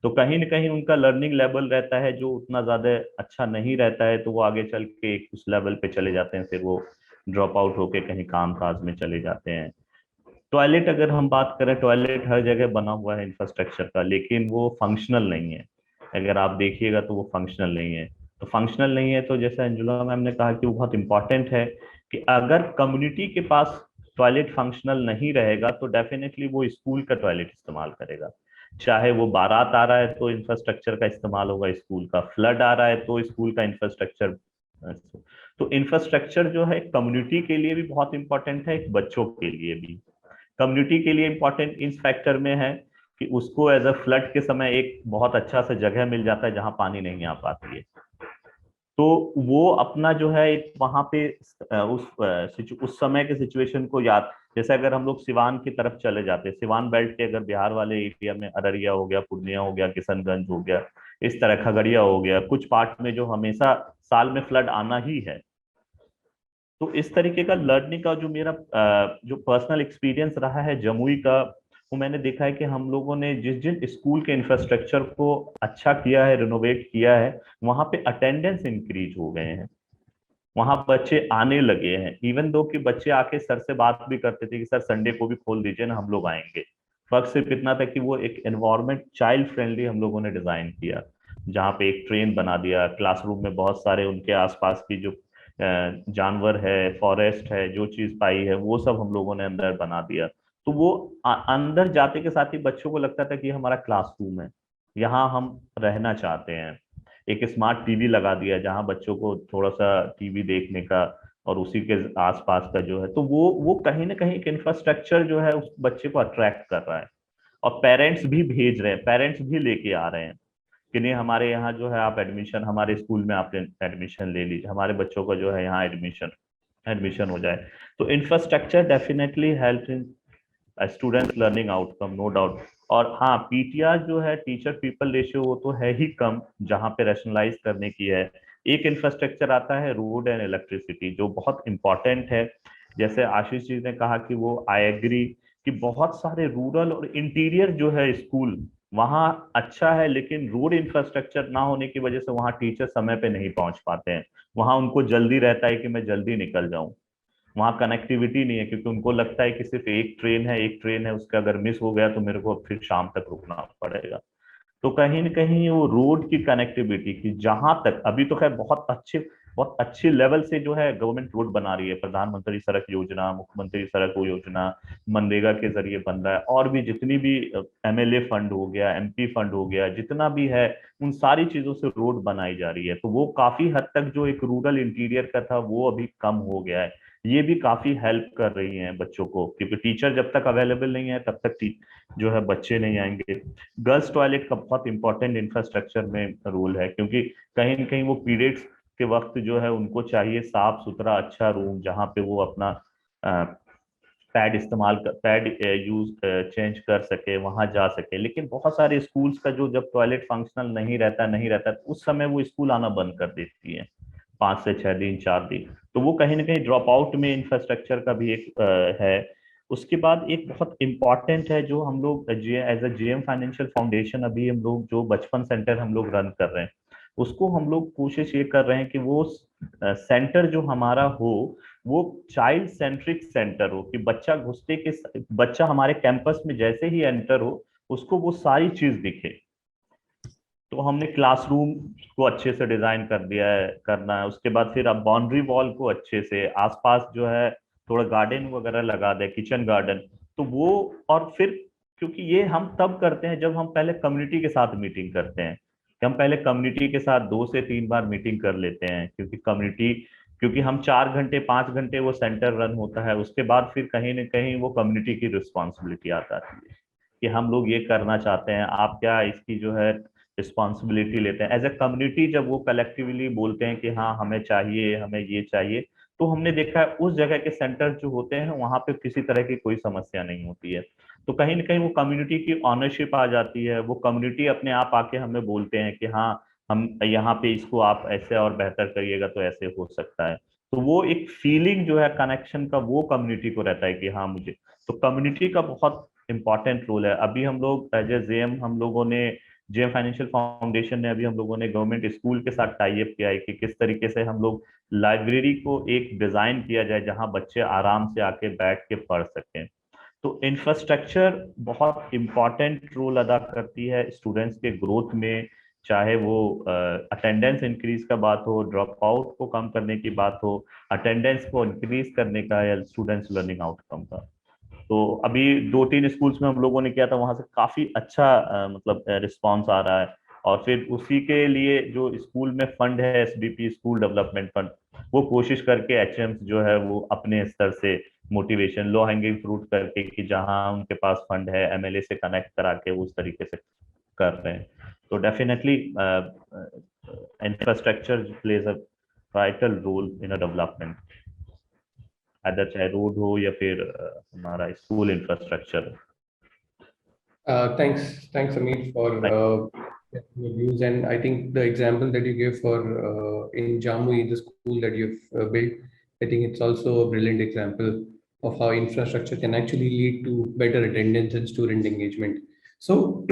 D: तो कहीं ना कहीं उनका लर्निंग लेवल रहता है जो उतना ज्यादा अच्छा नहीं रहता है, तो वो आगे चल के उस लेवल पे चले जाते हैं, फिर वो ड्रॉप आउट होके कहीं काम काज में चले जाते हैं। टॉयलेट अगर हम बात करें, टॉयलेट हर जगह बना हुआ है इंफ्रास्ट्रक्चर का, लेकिन वो फंक्शनल नहीं है। अगर आप देखिएगा तो वो फंक्शनल नहीं है। तो फंक्शनल नहीं है तो जैसे अंजुला मैम ने कहा कि वो बहुत इंपॉर्टेंट है कि अगर कम्युनिटी के पास टॉयलेट फंक्शनल नहीं रहेगा तो डेफिनेटली वो स्कूल का टॉयलेट इस्तेमाल करेगा। चाहे वो बारात आ रहा है तो इंफ्रास्ट्रक्चर का इस्तेमाल होगा स्कूल का, फ्लड आ रहा है तो स्कूल का इंफ्रास्ट्रक्चर। तो इंफ्रास्ट्रक्चर जो है कम्युनिटी के लिए भी बहुत इंपॉर्टेंट है, एक बच्चों के लिए भी। कम्युनिटी के लिए इंपॉर्टेंट इस फैक्टर में है कि उसको एज अ फ्लड के समय एक बहुत अच्छा सा जगह मिल जाता है जहां पानी नहीं आ पाती है, तो वो अपना जो है एक वहां पे उस समय के सिचुएशन को याद, जैसे अगर हम लोग सिवान की तरफ चले जाते हैं, सिवान बेल्ट के अगर बिहार वाले एरिया में अररिया हो गया, पूर्णिया हो गया, किशनगंज हो गया, इस तरह खगड़िया हो गया, कुछ पार्ट में जो हमेशा साल में फ्लड आना ही है। तो इस तरीके का लर्निंग का जो मेरा जो पर्सनल एक्सपीरियंस रहा है जमुई का, वो मैंने देखा है कि हम लोगों ने जिस जिन स्कूल के इंफ्रास्ट्रक्चर को अच्छा किया है, रिनोवेट किया है, वहां पे अटेंडेंस इंक्रीज हो गए हैं, वहां बच्चे आने लगे हैं। इवन दो कि बच्चे आके सर से बात भी करते थे कि सर संडे को भी खोल दीजिए ना, हम लोग आएंगे। फर्क सिर्फ इतना था कि वो एक एनवायरमेंट चाइल्ड फ्रेंडली हम लोगों ने डिजाइन किया, जहाँ पे एक ट्रेन बना दिया, क्लासरूम में बहुत सारे उनके आसपास की जो जानवर है, फॉरेस्ट है, जो चीज पाई है वो सब हम लोगों ने अंदर बना दिया। तो वो अंदर जाते के साथ ही बच्चों को लगता था कि ये हमारा क्लासरूम है, यहाँ हम रहना चाहते हैं। एक स्मार्ट टीवी लगा दिया जहां बच्चों को थोड़ा सा टीवी देखने का और उसी के आसपास का जो है, तो वो कहीं ना कहीं एक इंफ्रास्ट्रक्चर जो है उस बच्चे को अट्रैक्ट कर रहा है। और पेरेंट्स भी भेज रहे हैं, पेरेंट्स भी लेके आ रहे हैं कि नहीं हमारे यहाँ जो है आप एडमिशन, हमारे स्कूल में आप एडमिशन ले लीजिए, हमारे बच्चों का जो है यहाँ एडमिशन एडमिशन हो जाए। तो infrastructure definitely help in students learning outcome, no doubt. और हाँ, पीटीआर जो है टीचर पीपल रेशियो वो तो है ही कम, जहाँ पे रैशनलाइज करने की है। एक इंफ्रास्ट्रक्चर आता है रोड एंड इलेक्ट्रिसिटी, जो बहुत इंपॉर्टेंट है। जैसे आशीष जी ने कहा कि वो आई एग्री कि बहुत सारे रूरल और इंटीरियर जो है स्कूल वहाँ अच्छा है, लेकिन रोड इंफ्रास्ट्रक्चर ना होने की वजह से वहाँ टीचर समय पे नहीं पहुंच पाते हैं। वहाँ उनको जल्दी रहता है कि मैं जल्दी निकल जाऊं, वहाँ कनेक्टिविटी नहीं है, क्योंकि उनको लगता है कि सिर्फ एक ट्रेन है, एक ट्रेन है, उसका अगर मिस हो गया तो मेरे को फिर शाम तक रुकना पड़ेगा। तो कहीं ना कहीं वो रोड की कनेक्टिविटी की, जहां तक अभी तो खैर बहुत अच्छे लेवल से जो है गवर्नमेंट रोड बना रही है, प्रधानमंत्री सड़क योजना, मुख्यमंत्री सड़क योजना, मनरेगा के जरिए बन रहा है, और भी जितनी भी एमएलए फंड हो गया, एमपी फंड हो गया, जितना भी है उन सारी चीजों से रोड बनाई जा रही है। तो वो काफी हद तक जो एक रूरल इंटीरियर का था वो अभी कम हो गया है। ये भी काफी हेल्प कर रही हैं बच्चों को, क्योंकि टीचर जब तक अवेलेबल नहीं है तब तक जो है बच्चे नहीं आएंगे। गर्ल्स टॉयलेट का बहुत इंपॉर्टेंट इंफ्रास्ट्रक्चर में रोल है, क्योंकि कहीं न कहीं वो पीरियड्स के वक्त जो है उनको चाहिए साफ सुथरा अच्छा रूम, जहाँ पे वो अपना पैड यूज चेंज कर सके, वहां जा सके। लेकिन बहुत सारे स्कूल्स का जो जब टॉयलेट फंक्शनल नहीं रहता तो उस समय वो स्कूल आना बंद कर देती है, 5 से 6 दिन 4 दिन। तो वो कहीं ना कहीं ड्रॉप आउट में इंफ्रास्ट्रक्चर का भी एक है। उसके बाद एक बहुत इंपॉर्टेंट है जो हम लोग as a GM financial foundation, अभी हम लोग जो बचपन सेंटर हम लोग रन कर रहे हैं, उसको हम लोग कोशिश ये कर रहे हैं कि वो सेंटर जो हमारा हो वो चाइल्ड सेंट्रिक सेंटर हो, कि बच्चा हमारे कैंपस में जैसे ही एंटर हो उसको वो सारी चीज दिखे। तो हमने क्लासरूम को अच्छे से डिजाइन कर दिया है, करना है। उसके बाद फिर अब बाउंड्री वॉल को अच्छे से आसपास जो है थोड़ा गार्डन वगैरह लगा दे, किचन गार्डन। तो वो, और फिर क्योंकि ये हम तब करते हैं जब हम पहले कम्युनिटी के साथ मीटिंग करते हैं, कि हम पहले कम्युनिटी के साथ 2 से 3 बार मीटिंग कर लेते हैं, क्योंकि हम 4 घंटे 5 घंटे वो सेंटर रन होता है, उसके बाद फिर कहीं ना कहीं वो कम्युनिटी की रिस्पॉन्सिबिलिटी आता है कि हम लोग ये करना चाहते हैं, आप क्या इसकी जो है रिस्पॉन्सिबिलिटी लेते हैं एज ए कम्युनिटी। जब वो कलेक्टिवली बोलते हैं कि हाँ हमें चाहिए, हमें ये चाहिए, तो हमने देखा है उस जगह के सेंटर जो होते हैं वहां पे किसी तरह की कोई समस्या नहीं होती है। तो कहीं ना कहीं वो कम्युनिटी की ऑनरशिप आ जाती है, वो कम्युनिटी अपने आप आके हमें बोलते हैं कि हाँ हम यहाँ पे इसको आप ऐसे और बेहतर करिएगा तो ऐसे हो सकता है। तो वो एक फीलिंग जो है कनेक्शन का वो कम्युनिटी को रहता है कि हाँ मुझे, तो कम्युनिटी का बहुत इंपॉर्टेंट रोल है। अभी हम लोग एज ए जेएम, हम लोगों ने जेएम फाइनेंशियल फाउंडेशन ने अभी हम लोगों ने गवर्नमेंट स्कूल के साथ टाई अप किया है कि किस तरीके से हम लोग लाइब्रेरी को एक डिजाइन किया जाए जहां बच्चे आराम से आके बैठ के पढ़ सकें। तो इंफ्रास्ट्रक्चर बहुत इंपॉर्टेंट रोल अदा करती है स्टूडेंट्स के ग्रोथ में, चाहे वो अटेंडेंस इंक्रीज का बात हो, ड्रॉप आउट को कम करने की बात हो, अटेंडेंस को इंक्रीज करने का, या स्टूडेंट्स लर्निंग आउटकम का। तो अभी 2-3 स्कूल्स में हम लोगों ने किया था, वहां से काफी अच्छा मतलब रिस्पांस आ रहा है। और फिर उसी के लिए जो स्कूल में फंड है, एसडीपी स्कूल डेवलपमेंट फंड, वो कोशिश करके एचएम्स जो है वो अपने स्तर से मोटिवेशन लो हैंगिंग फ्रूट करके कि जहां उनके पास फंड है एमएलए से कनेक्ट करा के उस तरीके से कर रहे हैं। तो definitely infrastructure plays a vital role in a development, other चाहे रोड हो या फिर हमारा school infrastructure.
A: Thanks, Amit, for your views. And I think the example that you gave for in Jamui, the school that you've built, I think it's also a brilliant example of how infrastructure can actually lead to better attendance and student engagement. So,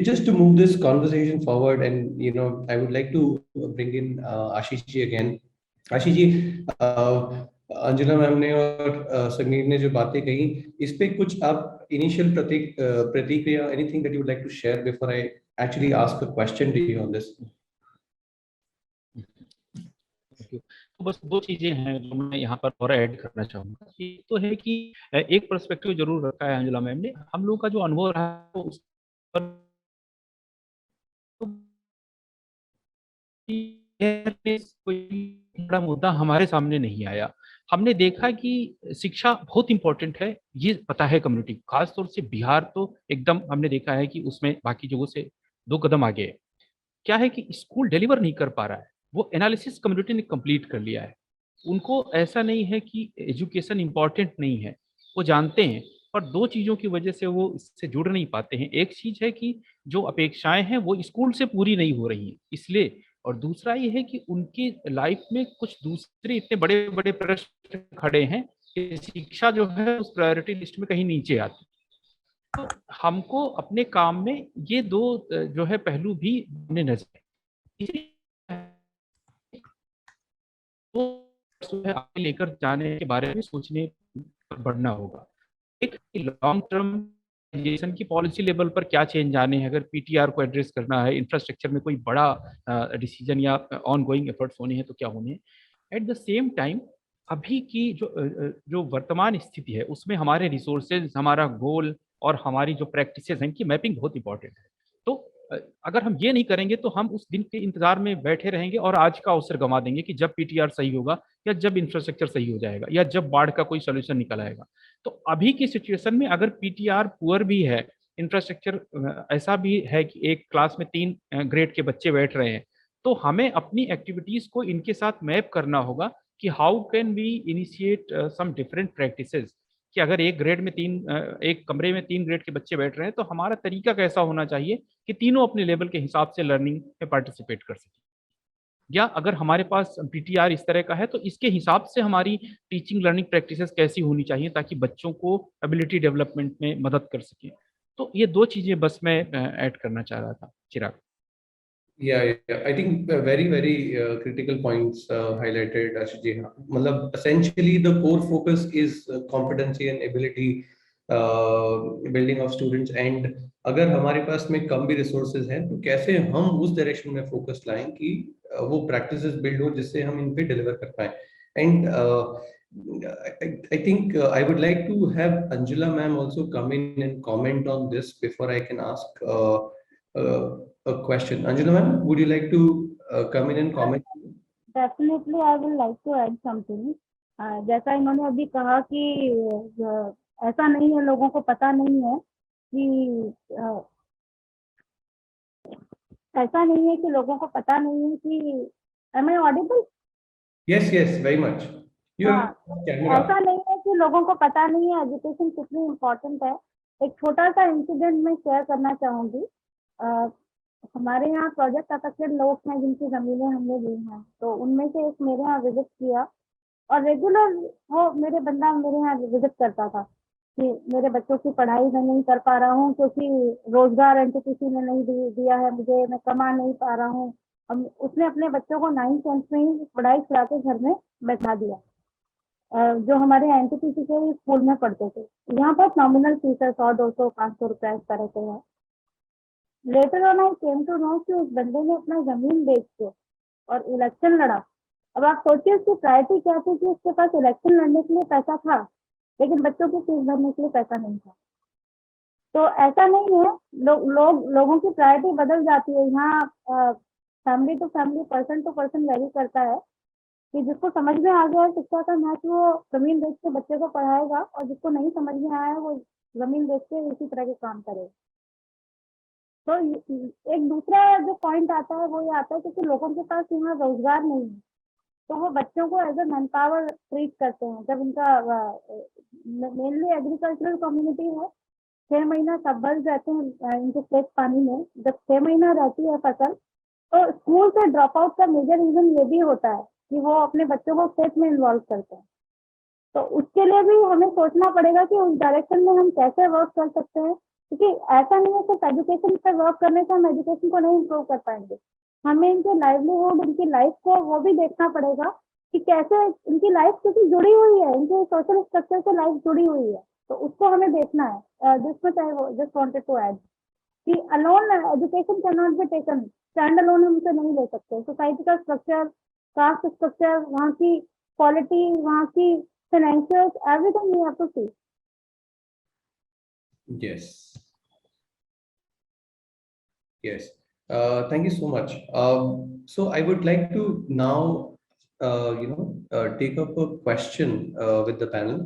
A: just to move this conversation forward, and I would like to bring in Ashish ji again. Ashish ji, Anjula ma'am ने और समीर ने जो बातें कही, इस पे कुछ आप इनिशियल प्रतिक्रिया, anything that you would like to share before I actually ask a question to you on this?
B: तो बस दो चीजें हैं जो मैं यहाँ पर और ऐड करना चाहूंगा। ये तो है कि एक पर्सपेक्टिव जरूर रखा है अंजुला मैम ने, हम लोग का जो अनुभव रहा है तो उस पर कोई बड़ा मुद्दा हमारे सामने नहीं आया। हमने देखा कि शिक्षा बहुत इंपॉर्टेंट है, ये पता है कम्युनिटी, खासतौर से बिहार तो एकदम हमने देखा है कि उसमें बाकी जगहों से 2 कदम आगे है। क्या है कि स्कूल डिलीवर नहीं कर पा रहा है, वो एनालिसिस कम्युनिटी ने कंप्लीट कर लिया है। उनको ऐसा नहीं है कि एजुकेशन इंपॉर्टेंट नहीं है, वो जानते हैं, पर दो चीज़ों की वजह से वो इससे जुड़ नहीं पाते हैं। एक चीज़ है कि जो अपेक्षाएं हैं वो स्कूल से पूरी नहीं हो रही हैं इसलिए, और दूसरा ये है कि उनकी लाइफ में कुछ दूसरे इतने बड़े बड़े प्रश्न खड़े हैं कि शिक्षा जो है उस प्रायोरिटी लिस्ट में कहीं नीचे आती है। तो हमको अपने काम में ये दो जो है पहलू भी हमने नजर तो जो है आगे लेकर जाने के बारे में सोचने पर बढ़ना होगा। एक लॉन्ग टर्म एजुकेशन की पॉलिसी लेवल पर क्या चेंज आने हैं, अगर पीटीआर को एड्रेस करना है, इंफ्रास्ट्रक्चर में कोई बड़ा डिसीजन या ऑन गोइंग एफर्ट्स होने हैं तो क्या होने हैं। एट द सेम टाइम अभी की जो वर्तमान स्थिति है उसमें हमारे रिसोर्सेज, हमारा गोल और हमारी जो प्रैक्टिसेस हैं कि मैपिंग बहुत इंपॉर्टेंट है। तो अगर हम ये नहीं करेंगे तो हम उस दिन के इंतजार में बैठे रहेंगे और आज का अवसर गंवा देंगे कि जब पीटीआर सही होगा या जब इंफ्रास्ट्रक्चर सही हो जाएगा या जब बाढ़ का कोई सोल्यूशन निकल आएगा। तो अभी की सिचुएशन में अगर पीटीआर पुअर भी है, इंफ्रास्ट्रक्चर ऐसा भी है कि एक क्लास में 3 ग्रेड के बच्चे बैठ रहे हैं, तो हमें अपनी एक्टिविटीज को इनके साथ मैप करना होगा कि how can we initiate some different practices, कि अगर एक कमरे में 3 ग्रेड के बच्चे बैठ रहे हैं तो हमारा तरीका कैसा होना चाहिए कि तीनों अपने लेवल के हिसाब से लर्निंग में पार्टिसिपेट कर सकें। या अगर हमारे पास पीटीआर इस तरह का है तो इसके हिसाब से हमारी टीचिंग लर्निंग प्रैक्टिसेस कैसी होनी चाहिए ताकि बच्चों को एबिलिटी डेवलपमेंट में मदद कर सके। तो ये दो चीजें बस मैं ऐड करना चाह रहा था। चिराग।
A: Yeah. I think very critical points highlighted, Ashish ji. मतलब essentially the core focus is competency and ability building of students, and अगर हमारे पास में कम भी resources हैं तो कैसे हम उस direction में focus लाएं कि वो practices build हो जिससे हम इन पे deliver कर पाएं। And I think I would like to have Anjula ma'am also come in and comment on this before I can ask a question. Anjula ma'am, would you like to come in and comment?
C: Definitely I will like to add something. जैसा इन्होंने अभी कहा कि ऐसा नहीं है, लोगों को पता नहीं है कि ऐसा नहीं है कि लोगों को पता नहीं है कि am I audible?
A: Yes, very much. You
C: हाँ,
A: have camera.
C: ऐसा नहीं है कि लोगों को पता नहीं है एजुकेशन कितनी इम्पोर्टेंट है। एक छोटा सा इंसिडेंट मैं शेयर करना चाहूंगी। हमारे यहाँ प्रोजेक्ट अफेक्टेड लोग हैं जिनकी जमीनें हमने ली हैं, तो उनमें से एक मेरे यहाँ विजिट किया और रेगुलर वो मेरे बंदा मेरे यहाँ विजिट करता था कि मेरे बच्चों की पढ़ाई मैं नहीं कर पा रहा हूँ क्योंकि रोजगार एनटीपीसी ने नहीं दिया है मुझे, मैं कमा नहीं पा रहा हूँ। हम उसने अपने बच्चों को 9th 10th में ही पढ़ाई करा के घर में बैठा दिया, जो हमारे एनटीपीसी के स्कूल में पढ़ते थे। यहाँ पर नॉमिनल फीस है 100 200 500 रुपया इस तरह से है। Later on I came to know कि उस बंदे ने अपना जमीन बेच के और इलेक्शन लड़ा। अब आप सोचिए उसकी प्रायोरिटी क्या थी कि उसके पास इलेक्शन लड़ने के लिए पैसा था लेकिन बच्चों की फीस भरने के लिए पैसा नहीं था। तो ऐसा नहीं है, लोगों की प्रायोरिटी बदल जाती है। यहाँ family to family, person to person vary करता है कि जिसको समझ में आ गया है शिक्षा का महत्व वो जमीन बेच के बच्चे को पढ़ाएगा और जिसको नहीं समझ में आया है वो जमीन बेच के इसी तरह के काम करेगा। तो एक दूसरा जो पॉइंट आता है वो ये आता है क्योंकि लोगों के पास यहाँ रोजगार नहीं है तो वो बच्चों को as a man power treat करते हैं। जब उनका मेनली एग्रीकल्चरल कम्युनिटी है, 6 महीना सबमर्ज रहते हैं इनके खेत पानी में। जब 6 महीना रहती है फसल तो स्कूल से ड्रॉप आउट का मेजर रीजन ये भी होता है कि वो अपने बच्चों को खेत में इन्वॉल्व करते हैं। तो उसके लिए भी हमें सोचना पड़ेगा कि उस डायरेक्शन में हम कैसे वर्क कर सकते हैं, क्योंकि ऐसा नहीं है सिर्फ एजुकेशन पर वर्क करने से हम एजुकेशन को नहीं इम्प्रूव कर पाएंगे। हमें इनके लाइवलीहुड, इनकी लाइफ को वो भी देखना पड़ेगा कि कैसे इनकी लाइफ क्योंकि जुड़ी हुई है, इनके सोशल स्ट्रक्चर से लाइफ जुड़ी हुई है, तो उसको हमें देखना है। This much I just wanted to add कि alone education can not be taken, stand alone हम उसे नहीं ले सकते। सोसाइटी का स्ट्रक्चर, कास्ट स्ट्रक्चर, वहाँ की क्वालिटी, वहाँ की financials, everything we have to see.
A: Yes. Yes. Thank you so much. So I would like to now, take up a question with the panel.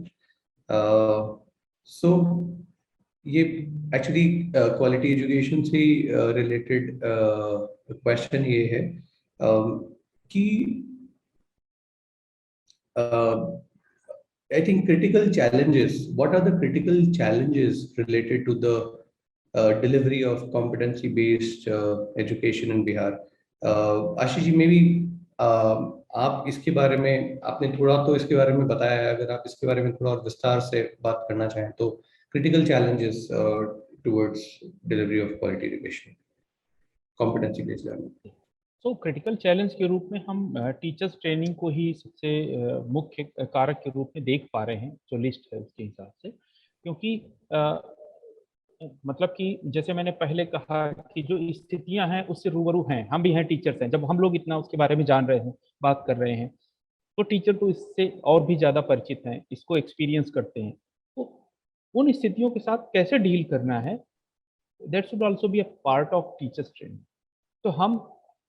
A: So, ये actually quality education से related question ये है कि I think critical challenges. What are the critical challenges related to the delivery of competency-based education in Bihar? Ashish ji, maybe आप इसके बारे में, आपने थोड़ा तो इसके बारे में बताया है, अगर आप इसके बारे में थोड़ा और विस्तार से बात करना चाहें तो critical challenges towards delivery of quality education, competency-based learning.
B: तो क्रिटिकल चैलेंज के रूप में हम टीचर्स ट्रेनिंग को ही सबसे मुख्य कारक के रूप में देख पा रहे हैं जो लिस्ट है उसके हिसाब से, क्योंकि मतलब कि जैसे मैंने पहले कहा कि जो स्थितियां हैं उससे रूबरू हैं, हम भी हैं, टीचर्स हैं। जब हम लोग इतना उसके बारे में जान रहे हैं, बात कर रहे हैं, तो टीचर तो इससे और भी ज़्यादा परिचित हैं, इसको एक्सपीरियंस करते हैं। तो उन स्थितियों के साथ कैसे डील करना है, that should also be a part of teachers training. तो हम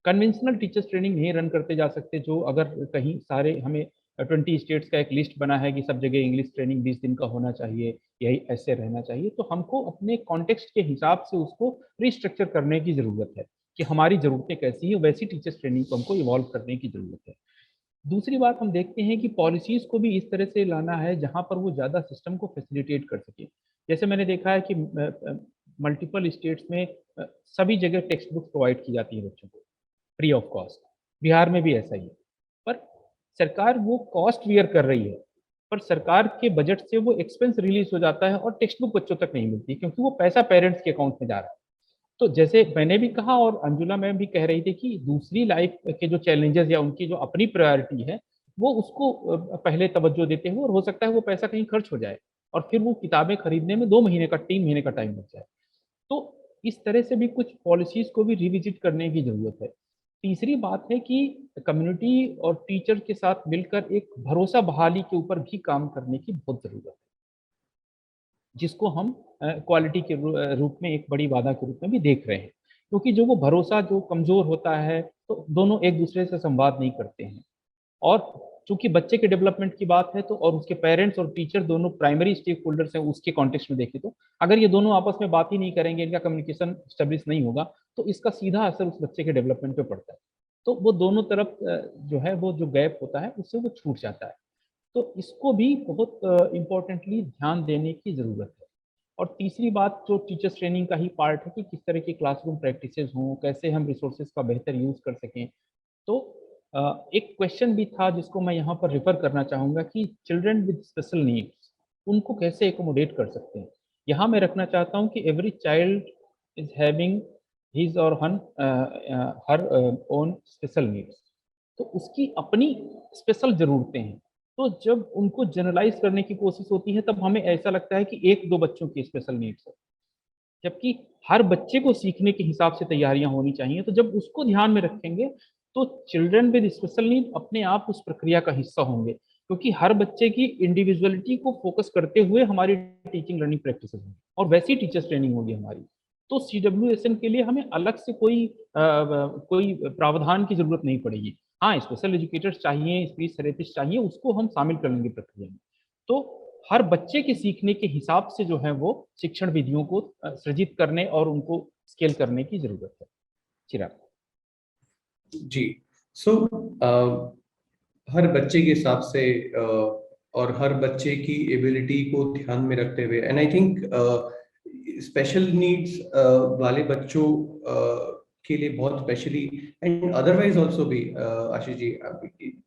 B: कन्वेंशनल टीचर्स ट्रेनिंग नहीं रन करते जा सकते, जो अगर कहीं सारे हमें 20 स्टेट्स का एक लिस्ट बना है कि सब जगह इंग्लिश ट्रेनिंग 20 दिन का होना चाहिए, यही ऐसे रहना चाहिए। तो हमको अपने कॉन्टेक्स्ट के हिसाब से उसको रिस्ट्रक्चर करने की ज़रूरत है कि हमारी ज़रूरतें कैसी हैं, वैसी टीचर्स ट्रेनिंग को हमको इवॉल्व करने की ज़रूरत है। दूसरी बात हम देखते हैं कि पॉलिसीज़ को भी इस तरह से लाना है जहाँ पर वो ज़्यादा सिस्टम को फैसिलिटेट कर सके। जैसे मैंने देखा है कि मल्टीपल स्टेट्स में सभी जगह टेक्स्ट बुक प्रोवाइड की जाती है बच्चों को फ्री ऑफ कॉस्ट। बिहार में भी ऐसा ही है, पर सरकार वो कॉस्ट बियर कर रही है, पर सरकार के बजट से वो एक्सपेंस रिलीज हो जाता है और टेक्स्ट बुक बच्चों तक नहीं मिलती, क्योंकि वो पैसा पेरेंट्स के अकाउंट में जा रहा है। तो जैसे मैंने भी कहा और अंजुला मैम भी कह रही थी कि दूसरी लाइफ के जो चैलेंजेस या उनकी जो अपनी प्रायोरिटी है वो उसको पहले तवज्जो देते हुए, और हो सकता है वो पैसा कहीं खर्च हो जाए और फिर वो किताबें खरीदने में 2 महीने का 3 महीने का टाइम लग जाए। तो इस तरह से भी कुछ पॉलिसीज को भी रिविजिट करने की जरूरत है। तीसरी बात है कि कम्युनिटी और टीचर के साथ मिलकर एक भरोसा बहाली के ऊपर भी काम करने की बहुत ज़रूरत है, जिसको हम क्वालिटी के रूप में एक बड़ी बाधा के रूप में भी देख रहे हैं। क्योंकि जो वो भरोसा जो कमज़ोर होता है तो दोनों एक दूसरे से संवाद नहीं करते हैं, और चूंकि बच्चे के डेवलपमेंट की बात है तो, और उसके पेरेंट्स और टीचर दोनों प्राइमरी स्टेक होल्डर्स हैं उसके कॉन्टेक्स्ट में देखें तो, अगर ये दोनों आपस में बात ही नहीं करेंगे, इनका कम्युनिकेशन स्टेब्लिश नहीं होगा, तो इसका सीधा असर उस बच्चे के डेवलपमेंट पे पड़ता है। तो वो दोनों तरफ जो है वो जो गैप होता है उससे वो छूट जाता है। तो इसको भी बहुत इम्पोर्टेंटली ध्यान देने की ज़रूरत है। और तीसरी बात जो टीचर्स ट्रेनिंग का ही पार्ट है कि किस तरह की क्लासरूम प्रैक्टिसेस हों, कैसे हम रिसोर्सेज का बेहतर यूज़ कर सकें। तो एक क्वेश्चन भी था जिसको मैं यहाँ पर रिफर करना चाहूँगा कि चिल्ड्रन विद स्पेशल नीड्स उनको कैसे एकोमोडेट कर सकते हैं। यहाँ मैं रखना चाहता हूँ कि every child is having his और हर ओन स्पेशल नीड्स, तो उसकी अपनी स्पेशल ज़रूरतें हैं। तो जब उनको जनरलाइज करने की कोशिश होती है तब हमें ऐसा लगता है कि एक दो बच्चों की स्पेशल नीड्स है, जबकि हर बच्चे को सीखने के हिसाब से तैयारियां होनी चाहिए। तो जब उसको ध्यान में रखेंगे तो चिल्ड्रन विद स्पेशल नीड अपने आप उस प्रक्रिया का हिस्सा होंगे, क्योंकि हर बच्चे की इंडिविजुअलिटी को फोकस करते हुए हमारी टीचिंग लर्निंग प्रैक्टिस होगी और वैसी टीचर्स ट्रेनिंग होगी हमारी। तो CWSN के लिए हमें अलग से कोई प्रावधान की जरूरत नहीं पड़ेगी। हाँ, स्पेशल एजुकेटर्स चाहिए, स्पीच थेरेपिस्ट चाहिए, उसको हम शामिल कर लेंगे प्रक्रिया में। तो हर बच्चे के सीखने के हिसाब से जो है वो शिक्षण विधियों को सृजित करने और उनको स्केल करने की जरूरत है। चिराग
A: जी। सो हर बच्चे के हिसाब से और हर बच्चे की एबिलिटी को ध्यान में रखते हुए, and I think special needs वाले बच्चों के लिए बहुत स्पेशली एंड अदरवाइज ऑल्सो भी आशीष जी,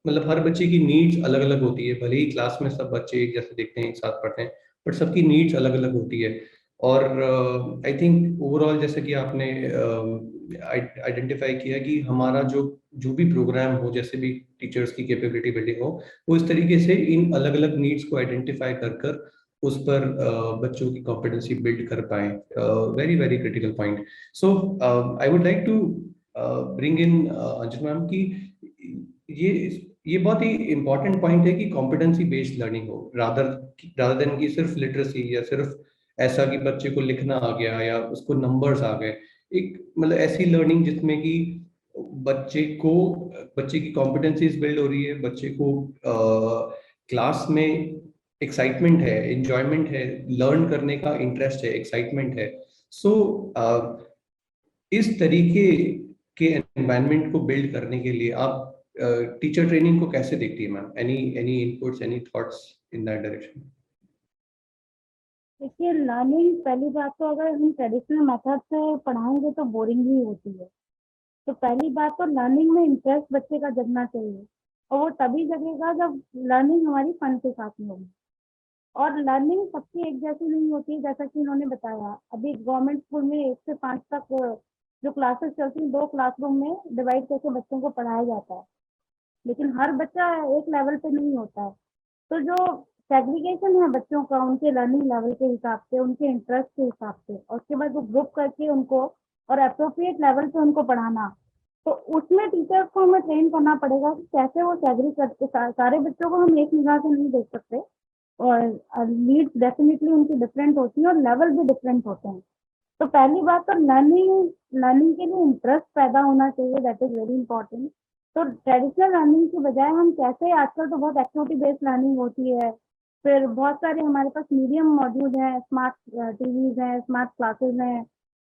A: मतलब हर बच्चे की नीड्स अलग अलग होती है। भले ही क्लास में सब बच्चे एक जैसे देखते हैं, एक साथ पढ़ते हैं, बट सबकी नीड्स अलग अलग होती है। और आई थिंक ओवरऑल जैसे कि आपने आइडेंटिफाई किया कि हमारा जो भी प्रोग्राम हो, जैसे भी टीचर्स की कैपेबिलिटी बिल्डिंग हो, वो इस तरीके से इन अलग अलग नीड्स को आइडेंटिफाई कर उस पर बच्चों की कॉम्पिटेंसी बिल्ड कर पाए। Very very critical point. So I would like to bring in Anjum ma'am की ये बहुत ही इंपॉर्टेंट पॉइंट है कि कॉम्पिटेंसी बेस्ड लर्निंग हो, रादर देन कि सिर्फ लिटरेसी या सिर्फ ऐसा कि बच्चे को लिखना आ गया या उसको नंबर्स आ गए। एक मतलब ऐसी लर्निंग जिसमें कि बच्चे की कॉम्पिटेंसीज बिल्ड हो रही है, बच्चे को क्लास में एक्साइटमेंट है, एंजॉयमेंट है, लर्न करने का इंटरेस्ट है, एक्साइटमेंट है। सो इस तरीके के एनवायरनमेंट को बिल्ड करने के लिए आप टीचर ट्रेनिंग को कैसे देखती है ma'am? Any inputs, any thoughts in that direction?
C: देखिए, लर्निंग पहली बात तो अगर हम ट्रेडिशनल मेथड से पढ़ाएंगे तो बोरिंग ही होती है। तो पहली बात तो लर्निंग में इंटरेस्ट बच्चे का जगना चाहिए, और वो तभी जगेगा जब लर्निंग हमारी फन के साथ में होगी। और लर्निंग सबकी एक जैसी नहीं होती, जैसा कि इन्होंने बताया। अभी गवर्नमेंट स्कूल में 1 से 5 तक जो क्लासेस चलती हैं, 2 क्लासरूम में डिवाइड करके बच्चों को पढ़ाया जाता है, लेकिन हर बच्चा एक लेवल पे नहीं होता है। तो जो सेग्रीगेशन है बच्चों का उनके लर्निंग लेवल के हिसाब से, उनके इंटरेस्ट के हिसाब से, और उसके बाद वो ग्रुप करके उनको और अप्रोप्रिएट लेवल पे उनको पढ़ाना, तो उसमें टीचर्स को हमें ट्रेन करना पड़ेगा कि कैसे वो सेग्रीग करके सारे बच्चों को हम एक निगाह से नहीं देख सकते, और नीड्स डेफिनेटली उनकी डिफरेंट होती है और लेवल भी डिफरेंट होते हैं। तो पहली बात तो लर्निंग के लिए इंटरेस्ट पैदा होना चाहिए, दैट इज वेरी इंपॉर्टेंट। तो ट्रेडिशनल लर्निंग के बजाय हम कैसे, आजकल तो बहुत एक्टिविटी बेस्ड लर्निंग होती है, फिर बहुत सारे हमारे पास मीडियम मौजूद हैं, स्मार्ट टीवीज हैं, स्मार्ट क्लासेस हैं,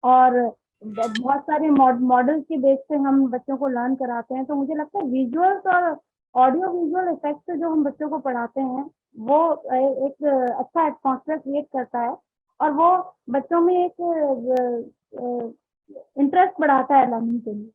C: और बहुत सारे मॉडल्स के बेस पे हम बच्चों को लर्न कराते हैं। तो मुझे लगता है विजुअल्स और ऑडियो विजुअल इफेक्ट से जो हम बच्चों को पढ़ाते हैं वो एक अच्छा एटमॉस्फेयर क्रिएट करता है, और वो बच्चों में एक इंटरेस्ट बढ़ाता है लर्निंग के लिए।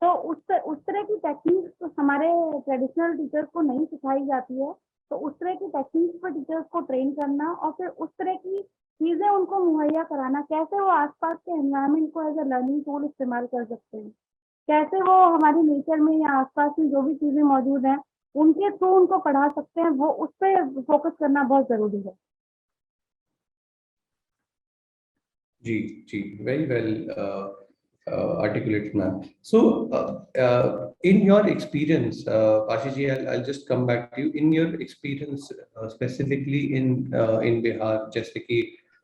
C: तो उस तरह की टेक्निक्स तो हमारे ट्रेडिशनल टीचर्स को नहीं सिखाई जाती है। तो उस तरह की टेक्निक्स पर टीचर्स को ट्रेन करना, और फिर उस तरह की चीजें उनको मुहैया कराना, कैसे वो आसपास के एनवायरनमेंट को एज ए लर्निंग टूल इस्तेमाल कर सकते हैं, कैसे वो हमारी नेचर में या आसपास में जो भी चीजें मौजूद हैं उनके थ्रू उनको पढ़ा सकते हैं, वो उस पर फोकस करना बहुत जरूरी है।
A: जी जी, very well articulated, ma'am. So, in your experience, Ashish ji, I'll just come back to you. In your experience, specifically in Bihar, जैसे कि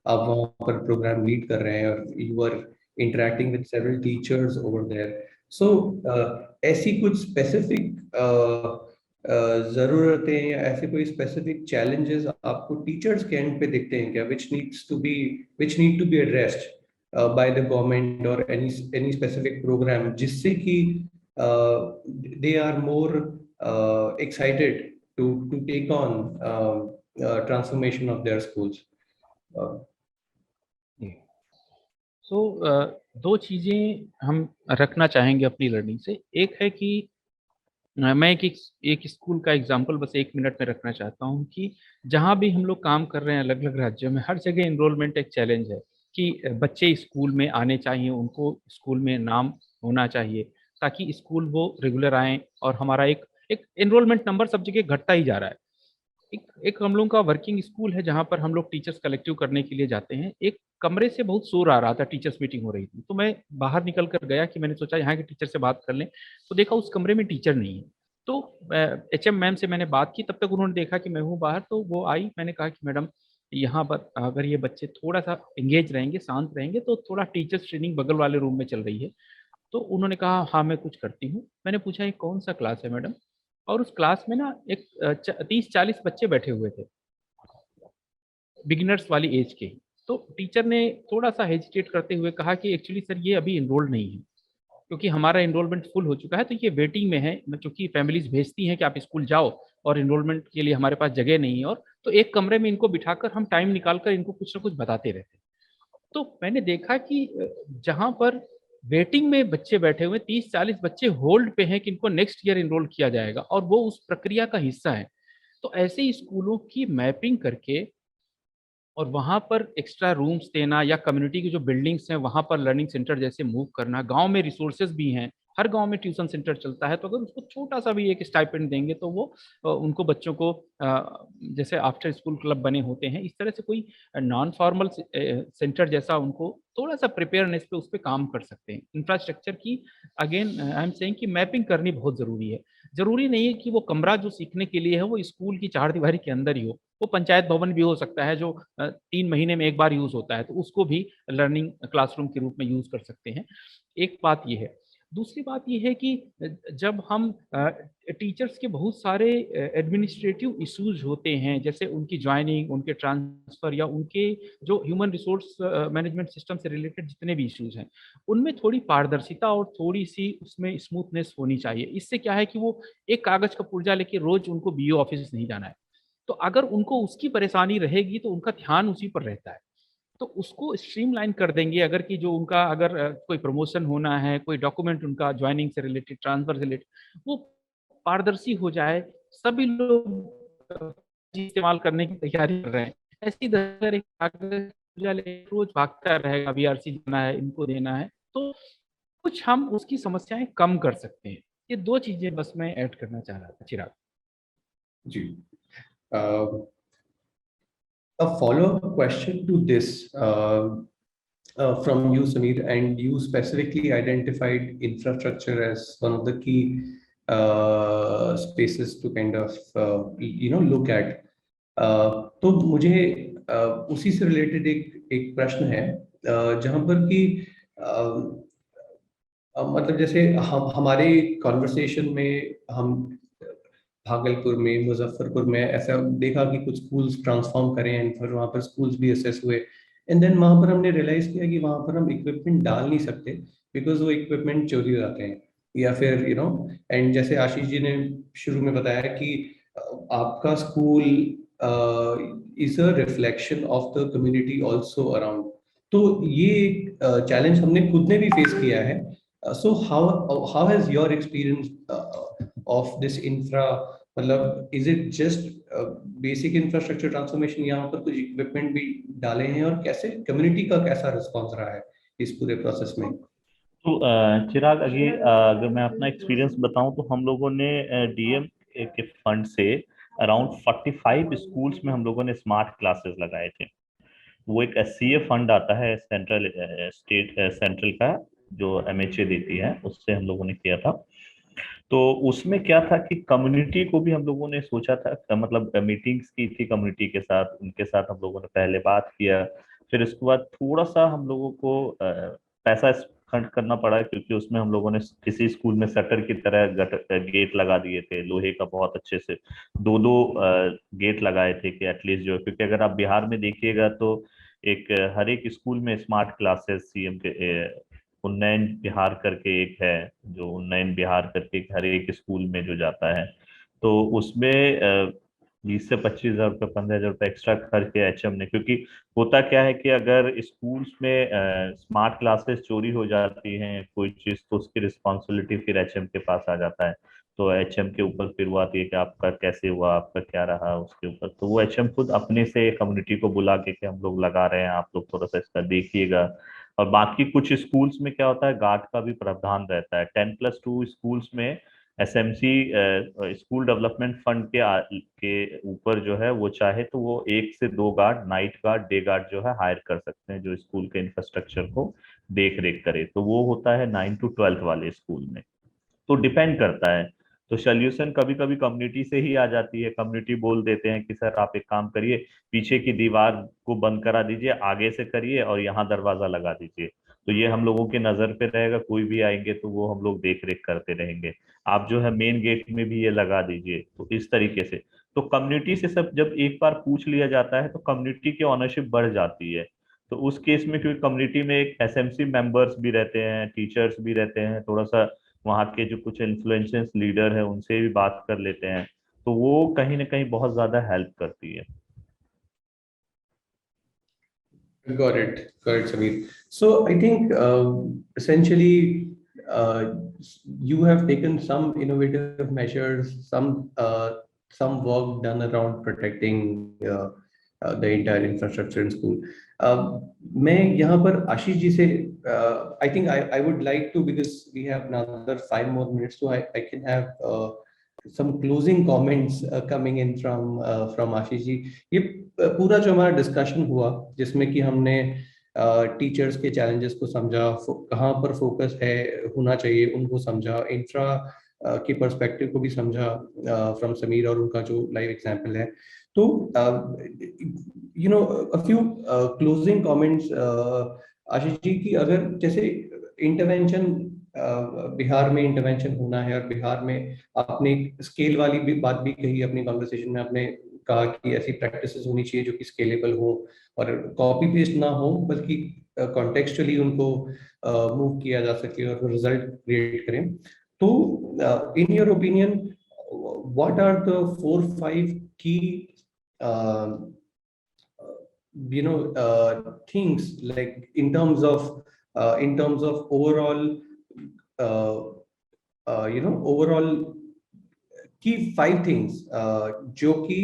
A: आप वहाँ पर प्रोग्राम लीड कर रहे हैं और you are interacting with several teachers over there. So, ऐसी कुछ स्पेसिफिक जरूरतें या ऐसे कोई स्पेसिफिक चैलेंजेस आपको टीचर्स के एंड पे दिखते हैं क्या, which need to be addressed by the government or any specific program, जिससे कि they are more excited to take on transformation of their schools?
B: सो दो चीज़ें हम रखना चाहेंगे अपनी लर्निंग से। एक है कि मैं एक स्कूल का एग्जांपल बस 1 मिनट में रखना चाहता हूँ कि जहाँ भी हम लोग काम कर रहे हैं अलग-अलग राज्यों में, हर जगह एनरोलमेंट एक चैलेंज है कि बच्चे स्कूल में आने चाहिए, उनको स्कूल में नाम होना चाहिए, ताकि स्कूल वो रेगुलर आएँ और हमारा एक एक एनरोलमेंट नंबर सब जगह घटता ही जा रहा है। एक एक हम लोगों का वर्किंग स्कूल है जहाँ पर हम लोग टीचर्स कलेक्टिव करने के लिए जाते हैं। एक कमरे से बहुत शोर आ रहा था, टीचर्स मीटिंग हो रही थी। तो मैं बाहर निकल कर गया कि मैंने सोचा यहाँ के टीचर से बात कर लें, तो देखा उस कमरे में टीचर नहीं है। तो एचएम मैम से मैंने बात की, तब तक उन्होंने देखा कि मैं हूँ बाहर, तो वो आई, मैंने कहा कि मैडम यहाँ पर अगर ये बच्चे थोड़ा-सा एंगेज रहेंगे, शांत रहेंगे तो थोड़ा टीचर्स ट्रेनिंग बगल वाले रूम में चल रही है। तो उन्होंने कहा हाँ, मैं कुछ करती हूँ। मैंने पूछा ये कौन-सा क्लास है मैडम? और उस क्लास में ना एक 30-40 बच्चे बैठे हुए थे, बिगिनर्स वाली एज के। तो टीचर ने थोड़ा-सा हेजिटेट करते हुए कहा कि एक्चुअली सर ये अभी एनरोल्ड नहीं है, क्योंकि हमारा एनरोलमेंट फुल हो चुका है, तो ये वेटिंग में है। चूँकि फैमिलीज़ भेजती हैं कि आप स्कूल जाओ और एनरोलमेंट के लिए हमारे पास जगह नहीं है, और तो एक कमरे में इनको बिठाकर हम टाइम निकाल कर इनको कुछ न कुछ बताते रहते हैं। तो मैंने देखा कि जहाँ पर वेटिंग में बच्चे बैठे हुए हैं, 30-40 बच्चे होल्ड पे हैं कि इनको नेक्स्ट ईयर एनरोल किया जाएगा और वो उस प्रक्रिया का हिस्सा है। तो ऐसे ही स्कूलों की मैपिंग करके और वहाँ पर एक्स्ट्रा रूम्स देना या कम्युनिटी की जो बिल्डिंग्स हैं, वहाँ पर लर्निंग सेंटर जैसे मूव करना, गाँव में रिसोर्सेज़ भी हैं, हर गाँव में ट्यूशन सेंटर चलता है, तो अगर उसको छोटा-सा भी एक स्टाइपेंड देंगे तो वो उनको बच्चों को जैसे आफ्टर स्कूल क्लब बने होते हैं, इस तरह से कोई नॉन फॉर्मल सेंटर जैसा उनको थोड़ा-सा प्रिपेयरनेस पे उस पे काम कर सकते हैं। इंफ्रास्ट्रक्चर की अगेन आई एम सेइंग कि मैपिंग करनी बहुत ज़रूरी है। ज़रूरी नहीं है कि वो कमरा जो सीखने के लिए है, वो स्कूल की चारदीवारी के अंदर ही हो। वो पंचायत भवन भी हो सकता है जो 3 महीने में 1 बार यूज़ होता है, तो उसको भी लर्निंग क्लासरूम के रूप में यूज़ कर सकते हैं। एक बात ये है। दूसरी बात ये है कि जब हम टीचर्स के बहुत सारे एडमिनिस्ट्रेटिव इश्यूज़ होते हैं, जैसे उनकी जॉइनिंग, उनके ट्रांसफ़र या उनके जो ह्यूमन रिसोर्स मैनेजमेंट सिस्टम से रिलेटेड जितने भी इश्यूज़ हैं, उनमें थोड़ी पारदर्शिता और थोड़ी-सी उसमें स्मूथनेस होनी चाहिए। इससे क्या है कि वो एक कागज़ का पुर्जा लेके रोज़ उनको बीओ ऑफ़िस नहीं जाना है। तो अगर उनको उसकी परेशानी रहेगी तो उनका ध्यान उसी पर रहता है। तो उसको स्ट्रीमलाइन कर देंगे अगर कि जो उनका अगर कोई प्रमोशन होना है, कोई डॉक्यूमेंट उनका जॉइनिंग से रिलेटेड, ट्रांसफर से रिलेटेड, वो पारदर्शी हो जाए, सभी लोग इस्तेमाल करने की तैयारी कर रहे हैं। ऐसी अगर एक कागज़ पूरा लेके रोज़ भागता रहेगा, बीआरसी देना है, इनको देना है, तो कुछ हम उसकी समस्याएँ कम कर सकते हैं। ये 2 चीज़ें बस मैं ऐड करना चाह रहा था, चिराग।
A: जी। Uh, a follow-up question to this from you, Samir, and you specifically identified infrastructure as one of the key spaces to kind of look at. तो मुझे उसी से रिलेटेड एक प्रश्न है, जहाँ पर कि मतलब जैसे हम हमारे कॉन्वर्सेशन में हम भागलपुर में, मुजफ्फरपुर में ऐसा देखा कि कुछ स्कूल्स ट्रांसफॉर्म करें एंड फिर वहाँ पर स्कूल्स भी असेस हुए, एंड देन वहाँ पर हमने रियलाइज किया कि वहाँ पर हम इक्विपमेंट डाल नहीं सकते बिकॉज वो इक्विपमेंट चोरी हो जाते हैं, या फिर एंड जैसे आशीष जी ने शुरू में बताया कि आपका school is a reflection of the community also around. तो ये चैलेंज हमने खुद ने भी फेस किया है। So how has your experience of this infra, मतलब is it just basic infrastructure transformation, यहाँ पर कुछ इक्विपमेंट भी डाले हैं, और कैसे कम्युनिटी का कैसा रिस्पॉन्स रहा है इस पूरे प्रोसेस में?
D: तो चिराग, अगर मैं अपना एक्सपीरियंस बताऊं तो हम लोगों ने डीएम के फंड से अराउंड 45 स्कूल्स में हम लोगों ने स्मार्ट क्लासेस लगाए थे। वो एक एससीए फंड आता है, सेंट्रल स्टेट सेंट्रल का, जो एमएचए देती है, उससे हम लोगों ने किया था। तो उसमें क्या था कि कम्युनिटी को भी हम लोगों ने सोचा था, मतलब मीटिंग्स की थी कम्युनिटी के साथ, उनके साथ हम लोगों ने पहले बात किया। फिर उसके बाद थोड़ा सा हम लोगों को पैसा खर्च करना पड़ा, क्योंकि उसमें हम लोगों ने किसी स्कूल में शटर की तरह गेट लगा दिए थे लोहे का, बहुत अच्छे से 2-2 गेट लगाए थे कि एटलीस्ट जो, क्योंकि अगर आप बिहार में देखिएगा तो एक हर एक स्कूल में स्मार्ट क्लासेस सीएम के उन्नयन बिहार करके एक है, जो उन्नयन बिहार करके हर एक स्कूल में जो जाता है, तो उसमें 20 से 25 हज़ार रुपये, 15 हज़ार रुपये एक्स्ट्रा खर्च किया एचएम ने, क्योंकि होता क्या है कि अगर स्कूल्स में स्मार्ट क्लासेस चोरी हो जाती हैं कोई चीज़, तो उसकी रिस्पॉन्सिबिलिटी फिर एचएम के पास आ जाता है। तो एचएम के ऊपर फिर वो आती है कि आपका कैसे हुआ, आपका क्या रहा उसके ऊपर। तो वो एचएम खुद अपने से कम्युनिटी को बुला के कि हम लोग लगा रहे हैं, आप लोग थोड़ा सा इसका देखिएगा। और बाकी कुछ स्कूल्स में क्या होता है, गार्ड का भी प्रावधान रहता है। 10+2 स्कूल्स में एसएमसी स्कूल डेवलपमेंट फंड के ऊपर जो है, वो चाहे तो वो 1 से 2 guard, night guard, day guard जो है हायर कर सकते हैं, जो स्कूल के इंफ्रास्ट्रक्चर को देख रेख करे। तो वो होता है 9 to 12 वाले स्कूल में। तो डिपेंड करता है। तो सोल्यूशन कभी कभी कम्युनिटी से ही आ जाती है। कम्युनिटी बोल देते हैं कि सर आप एक काम करिए, पीछे की दीवार को बंद करा दीजिए, आगे से करिए और यहाँ दरवाजा लगा दीजिए। तो ये हम लोगों की नजर पे रहेगा, कोई भी आएंगे तो वो हम लोग देख रेख करते रहेंगे। आप जो है मेन गेट में भी ये लगा दीजिए। तो इस तरीके से तो कम्युनिटी से सब जब एक बार पूछ लिया जाता है तो कम्युनिटी की ऑनरशिप बढ़ जाती है। तो उस केस में क्योंकि कम्युनिटी में एक एसएमसी मेंबर्स भी रहते हैं, टीचर्स भी रहते हैं, थोड़ा सा वहाँ के जो कुछ इन्फ्लुएंशियल लीडर है उनसे भी बात कर लेते हैं। तो वो कहीं ना कहीं बहुत ज्यादा हेल्प करती है।
A: Got it, Samir. So I think essentially you have taken some innovative measures, some work done around protecting the entire infrastructure in school. मैं यहाँ पर आशीष जी से I think I would like to, because we have another 5 more minutes, so I can have some closing comments coming in from Ashish ji. ये पूरा जो हमारा discussion हुआ जिसमें कि हमने टीचर्स के चैलेंजेस को समझा, कहाँ पर फोकस है होना चाहिए उनको समझा, इंफ्रा की पर्सपेक्टिव को भी समझा फ्रॉम समीर और उनका जो लाइव एग्जांपल है। तो you know a few closing comments Ashish ji की, अगर जैसे इंटरवेंशन बिहार में इंटरवेंशन होना है और बिहार में आपने स्केल वाली भी बात भी कही अपनी कॉन्वर्सेशन में, आपने कहा कि ऐसी प्रैक्टिसेस होनी चाहिए जो कि स्केलेबल हो और कॉपी पेस्ट ना हो, बल्कि कॉन्टेक्चुअली उनको मूव किया जा सके और रिजल्ट क्रिएट करें। तो in your opinion what are the 4-5 की things, like in terms of overall overall key 5 things जो कि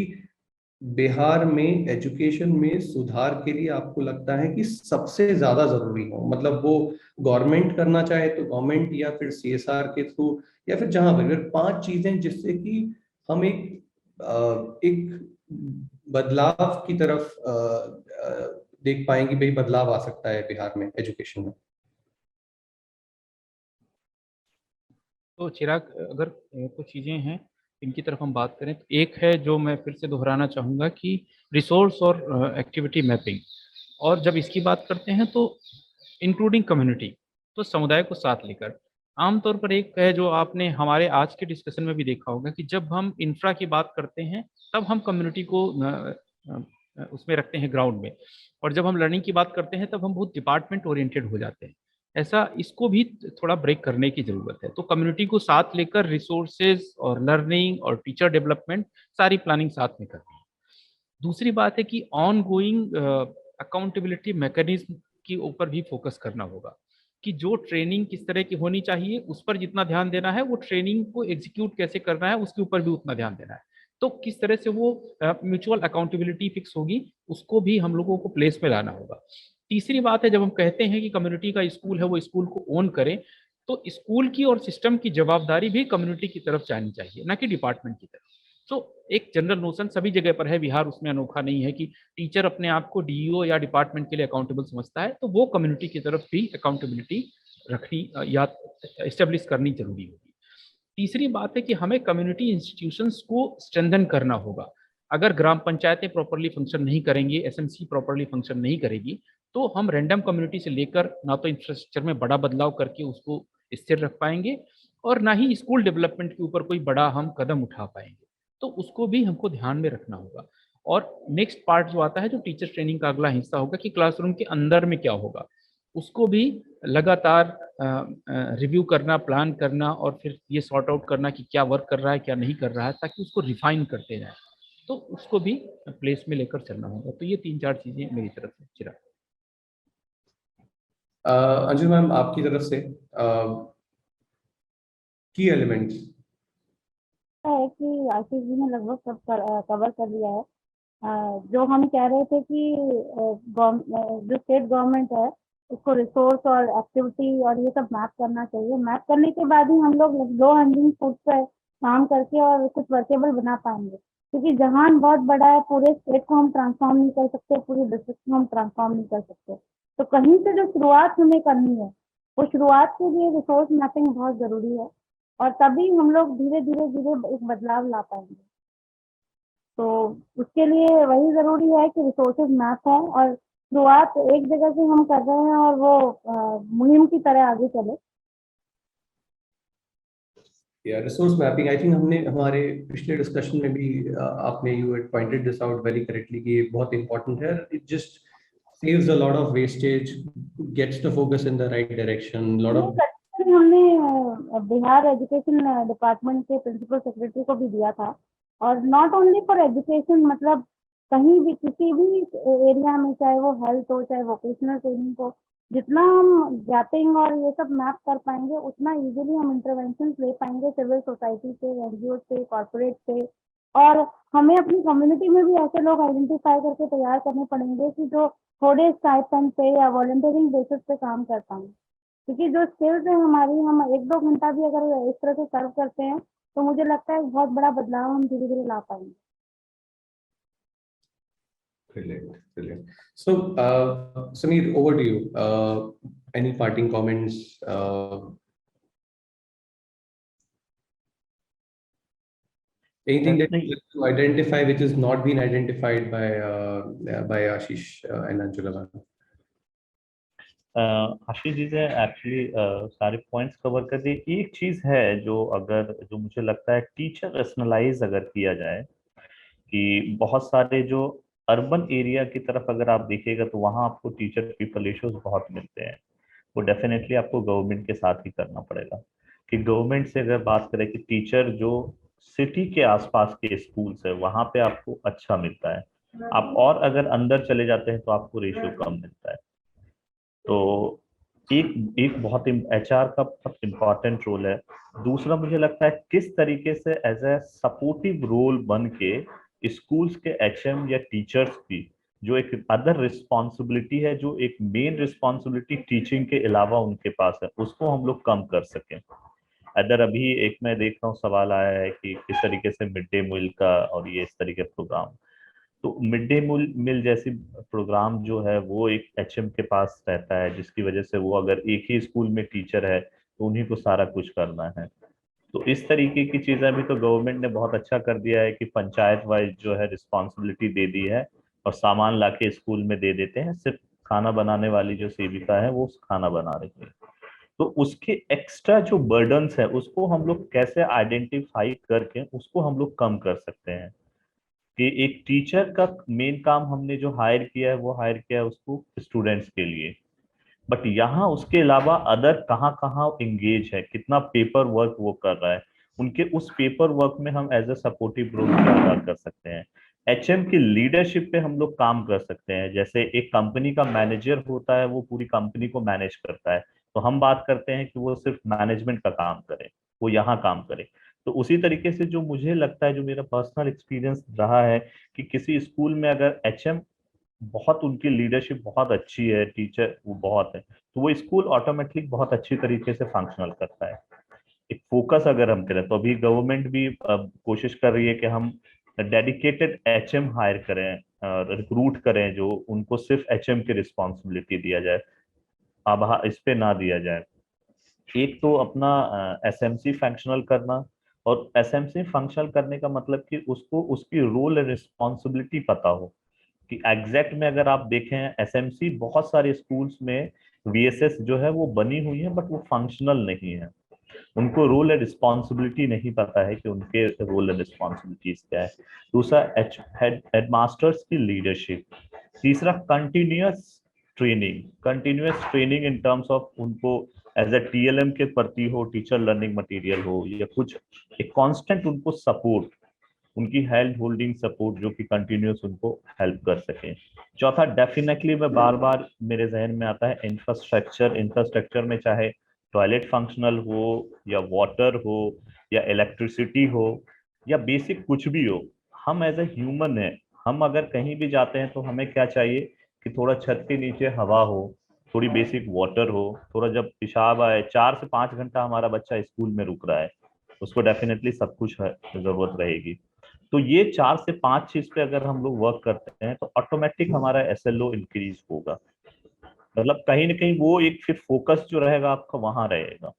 A: बिहार में एजुकेशन में सुधार के लिए आपको लगता है कि सबसे ज्यादा जरूरी हो? मतलब वो गवर्नमेंट करना चाहे तो गवर्नमेंट, या फिर सीएसआर के थ्रू, या फिर जहां पर 5 चीजें जिससे कि हम एक बदलाव की तरफ देख पाएंगे, भाई बदलाव आ सकता है बिहार में एजुकेशन में।
B: तो चिराग, अगर कुछ चीज़ें हैं इनकी तरफ हम बात करें, तो एक है जो मैं फिर से दोहराना चाहूँगा कि रिसोर्स और एक्टिविटी मैपिंग। और जब इसकी बात करते हैं तो इंक्लूडिंग कम्युनिटी, तो समुदाय को साथ लेकर। आमतौर पर एक है जो आपने हमारे आज के डिस्कशन में भी देखा होगा कि जब हम इंफ्रा की बात करते हैं तब हम कम्युनिटी को उसमें रखते हैं ग्राउंड में, और जब हम लर्निंग की बात करते हैं तब हम बहुत डिपार्टमेंट ओरिएंटेड हो जाते हैं। ऐसा इसको भी थोड़ा ब्रेक करने की जरूरत है। तो कम्युनिटी को साथ लेकर रिसोर्सेज और लर्निंग और टीचर डेवलपमेंट सारी प्लानिंग साथ में करनी है। दूसरी बात है कि ऑन गोइंग अकाउंटेबिलिटी मैकेनिज्म के ऊपर भी फोकस करना होगा कि जो ट्रेनिंग किस तरह की होनी चाहिए उस पर जितना ध्यान देना है, वो ट्रेनिंग को एग्जीक्यूट कैसे करना है उसके ऊपर भी उतना ध्यान देना है। तो किस तरह से वो म्यूचुअल अकाउंटेबिलिटी फिक्स होगी, उसको भी हम लोगों को प्लेस में लाना होगा। तीसरी बात है, जब हम कहते हैं कि कम्युनिटी का स्कूल है वो स्कूल को ओन करे, तो स्कूल की और सिस्टम की जवाबदारी भी कम्युनिटी की तरफ जानी चाहिए, ना कि डिपार्टमेंट की तरफ। तो एक जनरल नोशन सभी जगह पर है, बिहार उसमें अनोखा नहीं है कि टीचर अपने आप को डीईओ या डिपार्टमेंट के लिए अकाउंटेबल समझता है, तो वो कम्युनिटी की तरफ भी अकाउंटेबिलिटी रखनी या एस्टेब्लिश करनी जरूरी होगी। तीसरी बात है कि हमें कम्युनिटी इंस्टीट्यूशंस को स्ट्रेंथन करना होगा। अगर ग्राम पंचायतें प्रॉपरली फंक्शन नहीं करेंगी, एसएमसी प्रॉपरली फंक्शन नहीं करेगी, तो हम रैंडम कम्युनिटी से लेकर ना तो इंफ्रास्ट्रक्चर में बड़ा बदलाव करके उसको स्थिर रख पाएंगे, और ना ही स्कूल डेवलपमेंट के ऊपर कोई बड़ा हम कदम उठा पाएंगे। तो उसको भी हमको ध्यान में रखना होगा। और नेक्स्ट पार्ट जो आता है, जो टीचर ट्रेनिंग का अगला हिस्सा होगा कि क्लासरूम के अंदर में क्या होगा, उसको भी लगातार रिव्यू करना, प्लान करना और फिर ये सॉर्ट आउट करना कि क्या वर्क कर रहा है क्या नहीं कर रहा है, ताकि उसको रिफाइन करते जाए। तो उसको भी प्लेस में लेकर चलना होगा। तो ये 3-4 चीजें मेरी तरफ से। चिराग,
A: अंजू मैम, आपकी तरफ से की एलिमेंट्स।
C: है कि आशीष जी ने लगभग सब कवर कर लिया है। जो हम कह रहे थे कि जो स्टेट गवर्नमेंट है उसको रिसोर्स और एक्टिविटी और ये सब मैप करना चाहिए। मैप करने के बाद ही हम लोग लो हैंगिंग फ्रूट पे काम करके और कुछ वर्केबल बना पाएंगे, क्योंकि जहान बहुत बड़ा है, पूरे स्टेट को हम ट्रांसफॉर्म नहीं कर सकते, पूरी डिस्ट्रिक्ट को हम ट्रांसफॉर्म नहीं कर सकते। तो कहीं से जो शुरुआत हमें करनी है, वो शुरुआत के लिए रिसोर्स मैपिंग बहुत जरूरी है, और तभी हम लोग धीरे धीरे धीरे एक बदलाव ला पाएंगे। तो उसके लिए वही जरूरी है कि रिसोर्सेज मैप हो और शुरुआत एक जगह से हम कर रहे हैं और वो मुहिम की तरह आगे चले।
A: या रिसोर्स मैपिंग, आई थिंक हमने हमारे पिछले डिस्कशन में भी आपने you had pointed this out very correctly कि ये बहुत इंपॉर्टेंट है। It just saves a lot of wastage, gets the focus in the right direction, lot
C: ये
A: of
C: सर्टिफिकेट हमने बिहार एजुकेशन डिपार्टमेंट के प्रिंसिपल सेक्रेटरी को भी दिया था। और नॉट ओनली फॉर एजुकेशन, मतलब कहीं भी किसी भी एरिया में, चाहे वो हेल्थ हो चाहे वोकेशनल ट्रेनिंग हो, जितना हम गैपिंग और ये सब मैप कर पाएंगे उतना इजीली हम इंटरवेंशन ले पाएंगे सिविल सोसाइटी से, एनजीओ से, कॉर्पोरेट से। और हमें अपनी कम्युनिटी में भी ऐसे लोग आइडेंटिफाई करके तैयार करने पड़ेंगे कि जो थोड़े स्टाइपेंड पे या वॉलंटियरिंग बेसिस पे काम कर पाएं, क्योंकि जो स्किल्स है हमारी, हम 1-2 घंटा भी अगर इस तरह से सर्व करते हैं तो मुझे लगता है बहुत बड़ा बदलाव हम धीरे धीरे ला पाएंगे।
A: Brilliant, brilliant. So, Sameer, over to you. Any parting comments? Anything that you like to identify which is not been identified by Ashish and Anjula ma'am?
D: Ashish ji ने एक्चुअली सारे पॉइंट्स कवर कर दिए। एक चीज है जो मुझे लगता है टीचर रेशनलाइज अगर किया जाए, कि बहुत सारे जो अर्बन एरिया की तरफ अगर आप देखिएगा तो वहाँ आपको टीचर पीपल इश्यूज बहुत मिलते हैं। वो डेफिनेटली आपको गवर्नमेंट के साथ ही करना पड़ेगा, कि गवर्नमेंट से अगर बात करें कि टीचर जो सिटी के आसपास के स्कूल्स है वहाँ पे आपको अच्छा मिलता है, आप और अगर अंदर चले जाते हैं तो आपको रेशियो कम मिलता है। तो एक एक बहुत एचआर का बहुत इम्पोर्टेंट रोल है। दूसरा मुझे लगता है किस तरीके से एज ए सपोर्टिव रोल बन के स्कूल्स के एचएम या टीचर्स की जो एक अदर रिस्पॉन्सिबिलिटी है, जो एक मेन रिस्पॉन्सिबिलिटी टीचिंग के अलावा उनके पास है, उसको हम लोग कम कर सकें। अदर अभी एक मैं देख रहा हूँ सवाल आया है कि किस तरीके से मिड डे मील का और ये इस तरीके प्रोग्राम, तो मिड डे मील जैसी प्रोग्राम जो है वो एक एचएम के पास रहता है, जिसकी वजह से वो अगर एक ही स्कूल में टीचर है तो उन्हीं को सारा कुछ करना है। तो इस तरीके की चीजें भी तो गवर्नमेंट ने बहुत अच्छा कर दिया है कि पंचायत वाइज जो है रिस्पॉन्सिबिलिटी दे दी है और सामान लाके स्कूल में दे देते हैं, सिर्फ खाना बनाने वाली जो सेविका है वो खाना बना रही है। तो उसके एक्स्ट्रा जो बर्डन्स है उसको हम लोग कैसे आइडेंटिफाई करके उसको हम लोग कम कर सकते हैं, कि एक टीचर का मेन काम हमने जो हायर किया है वो हायर किया है उसको स्टूडेंट्स के लिए, बट यहाँ उसके अलावा अदर कहाँ कहाँ इंगेज है, कितना पेपर वर्क वो कर रहा है, उनके उस पेपर वर्क में हम एज ए सपोर्टिव रोल क्या अदा कर सकते हैं। एचएम की लीडरशिप पे हम लोग काम कर सकते हैं। जैसे एक कंपनी का मैनेजर होता है, वो पूरी कंपनी को मैनेज करता है, तो हम बात करते हैं कि वो सिर्फ मैनेजमेंट का काम करे, वो यहाँ काम करे। तो उसी तरीके से जो मुझे लगता है, जो मेरा पर्सनल एक्सपीरियंस रहा है, कि किसी स्कूल में अगर एचएम बहुत, उनकी लीडरशिप बहुत अच्छी है, टीचर वो बहुत है, तो वो स्कूल ऑटोमेटिकली बहुत अच्छी तरीके से फंक्शनल करता है। एक फोकस अगर हम करें तो अभी गवर्नमेंट भी कोशिश कर रही है कि हम डेडिकेटेड एचएम हायर करें, रिक्रूट करें, जो उनको सिर्फ एचएम की रिस्पॉन्सिबिलिटी दिया जाए, अब इस पे ना दिया जाए। एक तो अपना एसएमसी फंक्शनल करना, और एसएमसी फंक्शनल करने का मतलब कि उसको उसकी रोल एंड रिस्पॉन्सिबिलिटी पता हो, कि एग्जैक्ट में अगर आप देखें एसएमसी बहुत सारे स्कूल्स में वीएसएस जो है वो बनी हुई है, बट वो फंक्शनल नहीं है, उनको रोल एंड रिस्पॉन्सिबिलिटी नहीं पता है कि उनके रोल एंड रिस्पॉन्सिबिलिटीज क्या है। दूसरा हेडमास्टर्स की लीडरशिप। तीसरा continuous training, continuous training in terms of उनको एज ए TLM के प्रति हो, टीचर लर्निंग मटेरियल हो, या कुछ एक कांस्टेंट उनको सपोर्ट, उनकी हेल्थ होल्डिंग सपोर्ट जो कि कंटिन्यूअस उनको हेल्प कर सके। चौथा, डेफिनेटली मैं बार बार मेरे जहन में आता है इंफ्रास्ट्रक्चर। इंफ्रास्ट्रक्चर में चाहे टॉयलेट फंक्शनल हो, या वाटर हो, या इलेक्ट्रिसिटी हो, या बेसिक कुछ भी हो, हम एज ए ह्यूमन है, हम अगर कहीं भी जाते हैं तो हमें क्या चाहिए कि थोड़ा छत के नीचे हवा हो, थोड़ी बेसिक वाटर हो, थोड़ा जब पेशाब आए, 4 से 5 घंटा हमारा बच्चा स्कूल में रुक रहा है, उसको डेफिनेटली सब कुछ जरूरत रहेगी। तो ये 4 से 5 चीज पे अगर हम लोग वर्क करते हैं तो ऑटोमेटिक हमारा SLO इंक्रीज होगा। मतलब कहीं ना कहीं वो एक फिर फोकस जो रहेगा आपका वहां रहेगा।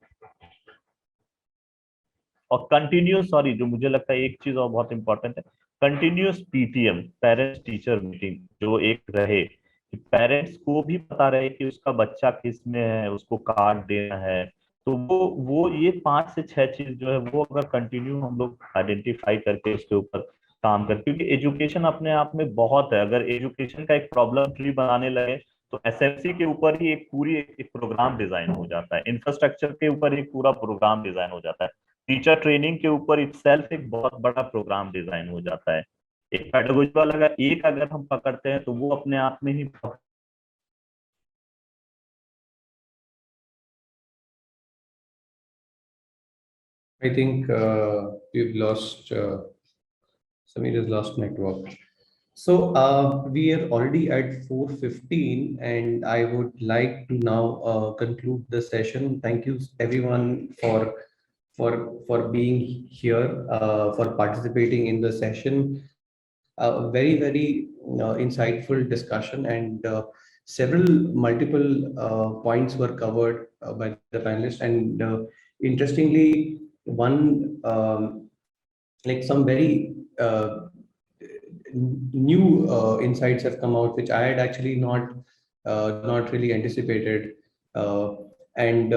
D: और कंटिन्यूस, सॉरी, जो मुझे लगता है एक चीज और बहुत इंपॉर्टेंट है, continuous PTM, parents teacher meeting जो एक रहे, कि पेरेंट्स को भी पता रहे कि उसका बच्चा किस में है, उसको कार्ड देना है। तो वो ये 5 से 6 चीज जो है वो अगर कंटिन्यू हम लोग आइडेंटिफाई करके उसके ऊपर काम करते, क्योंकि एजुकेशन अपने आप में बहुत है। अगर एजुकेशन का एक प्रॉब्लम ट्री बनाने लगे तो SFC के ऊपर ही एक पूरी एक प्रोग्राम डिजाइन हो जाता है, इंफ्रास्ट्रक्चर के ऊपर एक पूरा प्रोग्राम डिजाइन हो जाता है, टीचर ट्रेनिंग के ऊपर इटसेल्फ एक बहुत बड़ा प्रोग्राम डिजाइन हो जाता है। एक पेडागोजी वाला अगर हम पकड़ते हैं तो वो अपने आप में ही
A: I think we've lost, Samir has lost network. So we are already at 4:15, and I would like to now conclude the session. Thank you everyone for being here, for participating in the session. A very insightful discussion, and several multiple points were covered by the panelists. And interestingly, one like some very new insights have come out, which I had actually not really anticipated. Uh, and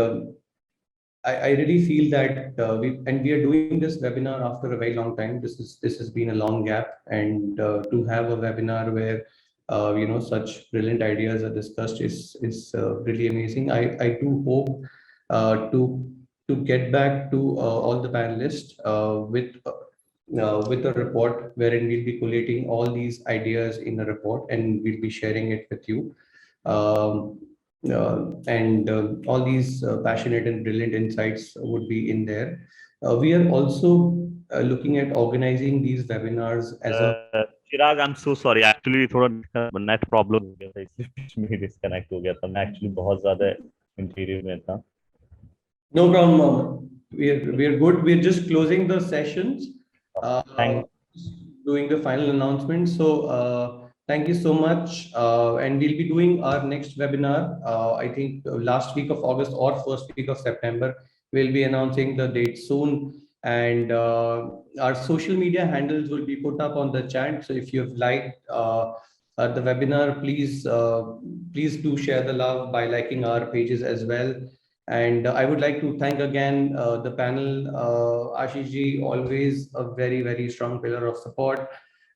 A: I really feel that we are doing this webinar after a very long time. This has been a long gap, and to have a webinar where such brilliant ideas are discussed is really amazing. I do hope to get back to all the panelists with a report wherein we'll be collating all these ideas in a report, and we'll be sharing it with you. Um, and all these passionate and brilliant insights would be in there. We are also looking at organizing these webinars as a
D: Chirag, I am so sorry, actually थोड़ा net problem हो गया था, इसलिए बीच में disconnect हो गया था। मैं एक्चुअली बहुत ज्यादा इंटीरियर में था।
A: no problem. We are good. We're just closing the sessions,
D: thank
A: doing the final announcement. So thank you so much. And we'll be doing our next webinar. I think last week of August or first week of September. We'll be announcing the date soon. And our social media handles will be put up on the chat. So if you've liked the webinar, please do share the love by liking our pages as well. And I would like to thank again the panel, Ashish ji, always a very strong pillar of support.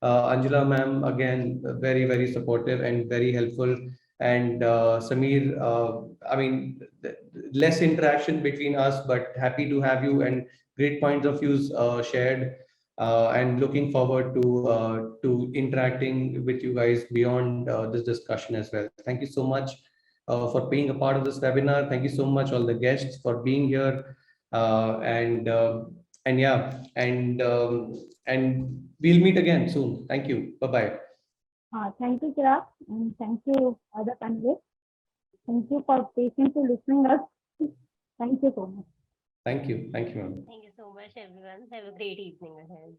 A: Angela ma'am, again, very supportive and very helpful. And Samir, I mean, less interaction between us, but happy to have you, and great points of views shared. And looking forward to interacting with you guys beyond this discussion as well. Thank you so much for being a part of this webinar. Thank you so much, all the guests, for being here. And yeah, and we'll meet again soon. Thank you. Bye-bye.
C: Thank you, Chirag, and thank you, other panelists. Thank you for patiently listening us. Thank you so much.
A: Thank you. Thank you, ma'am.
E: Thank you so much, everyone. Have a great evening ahead.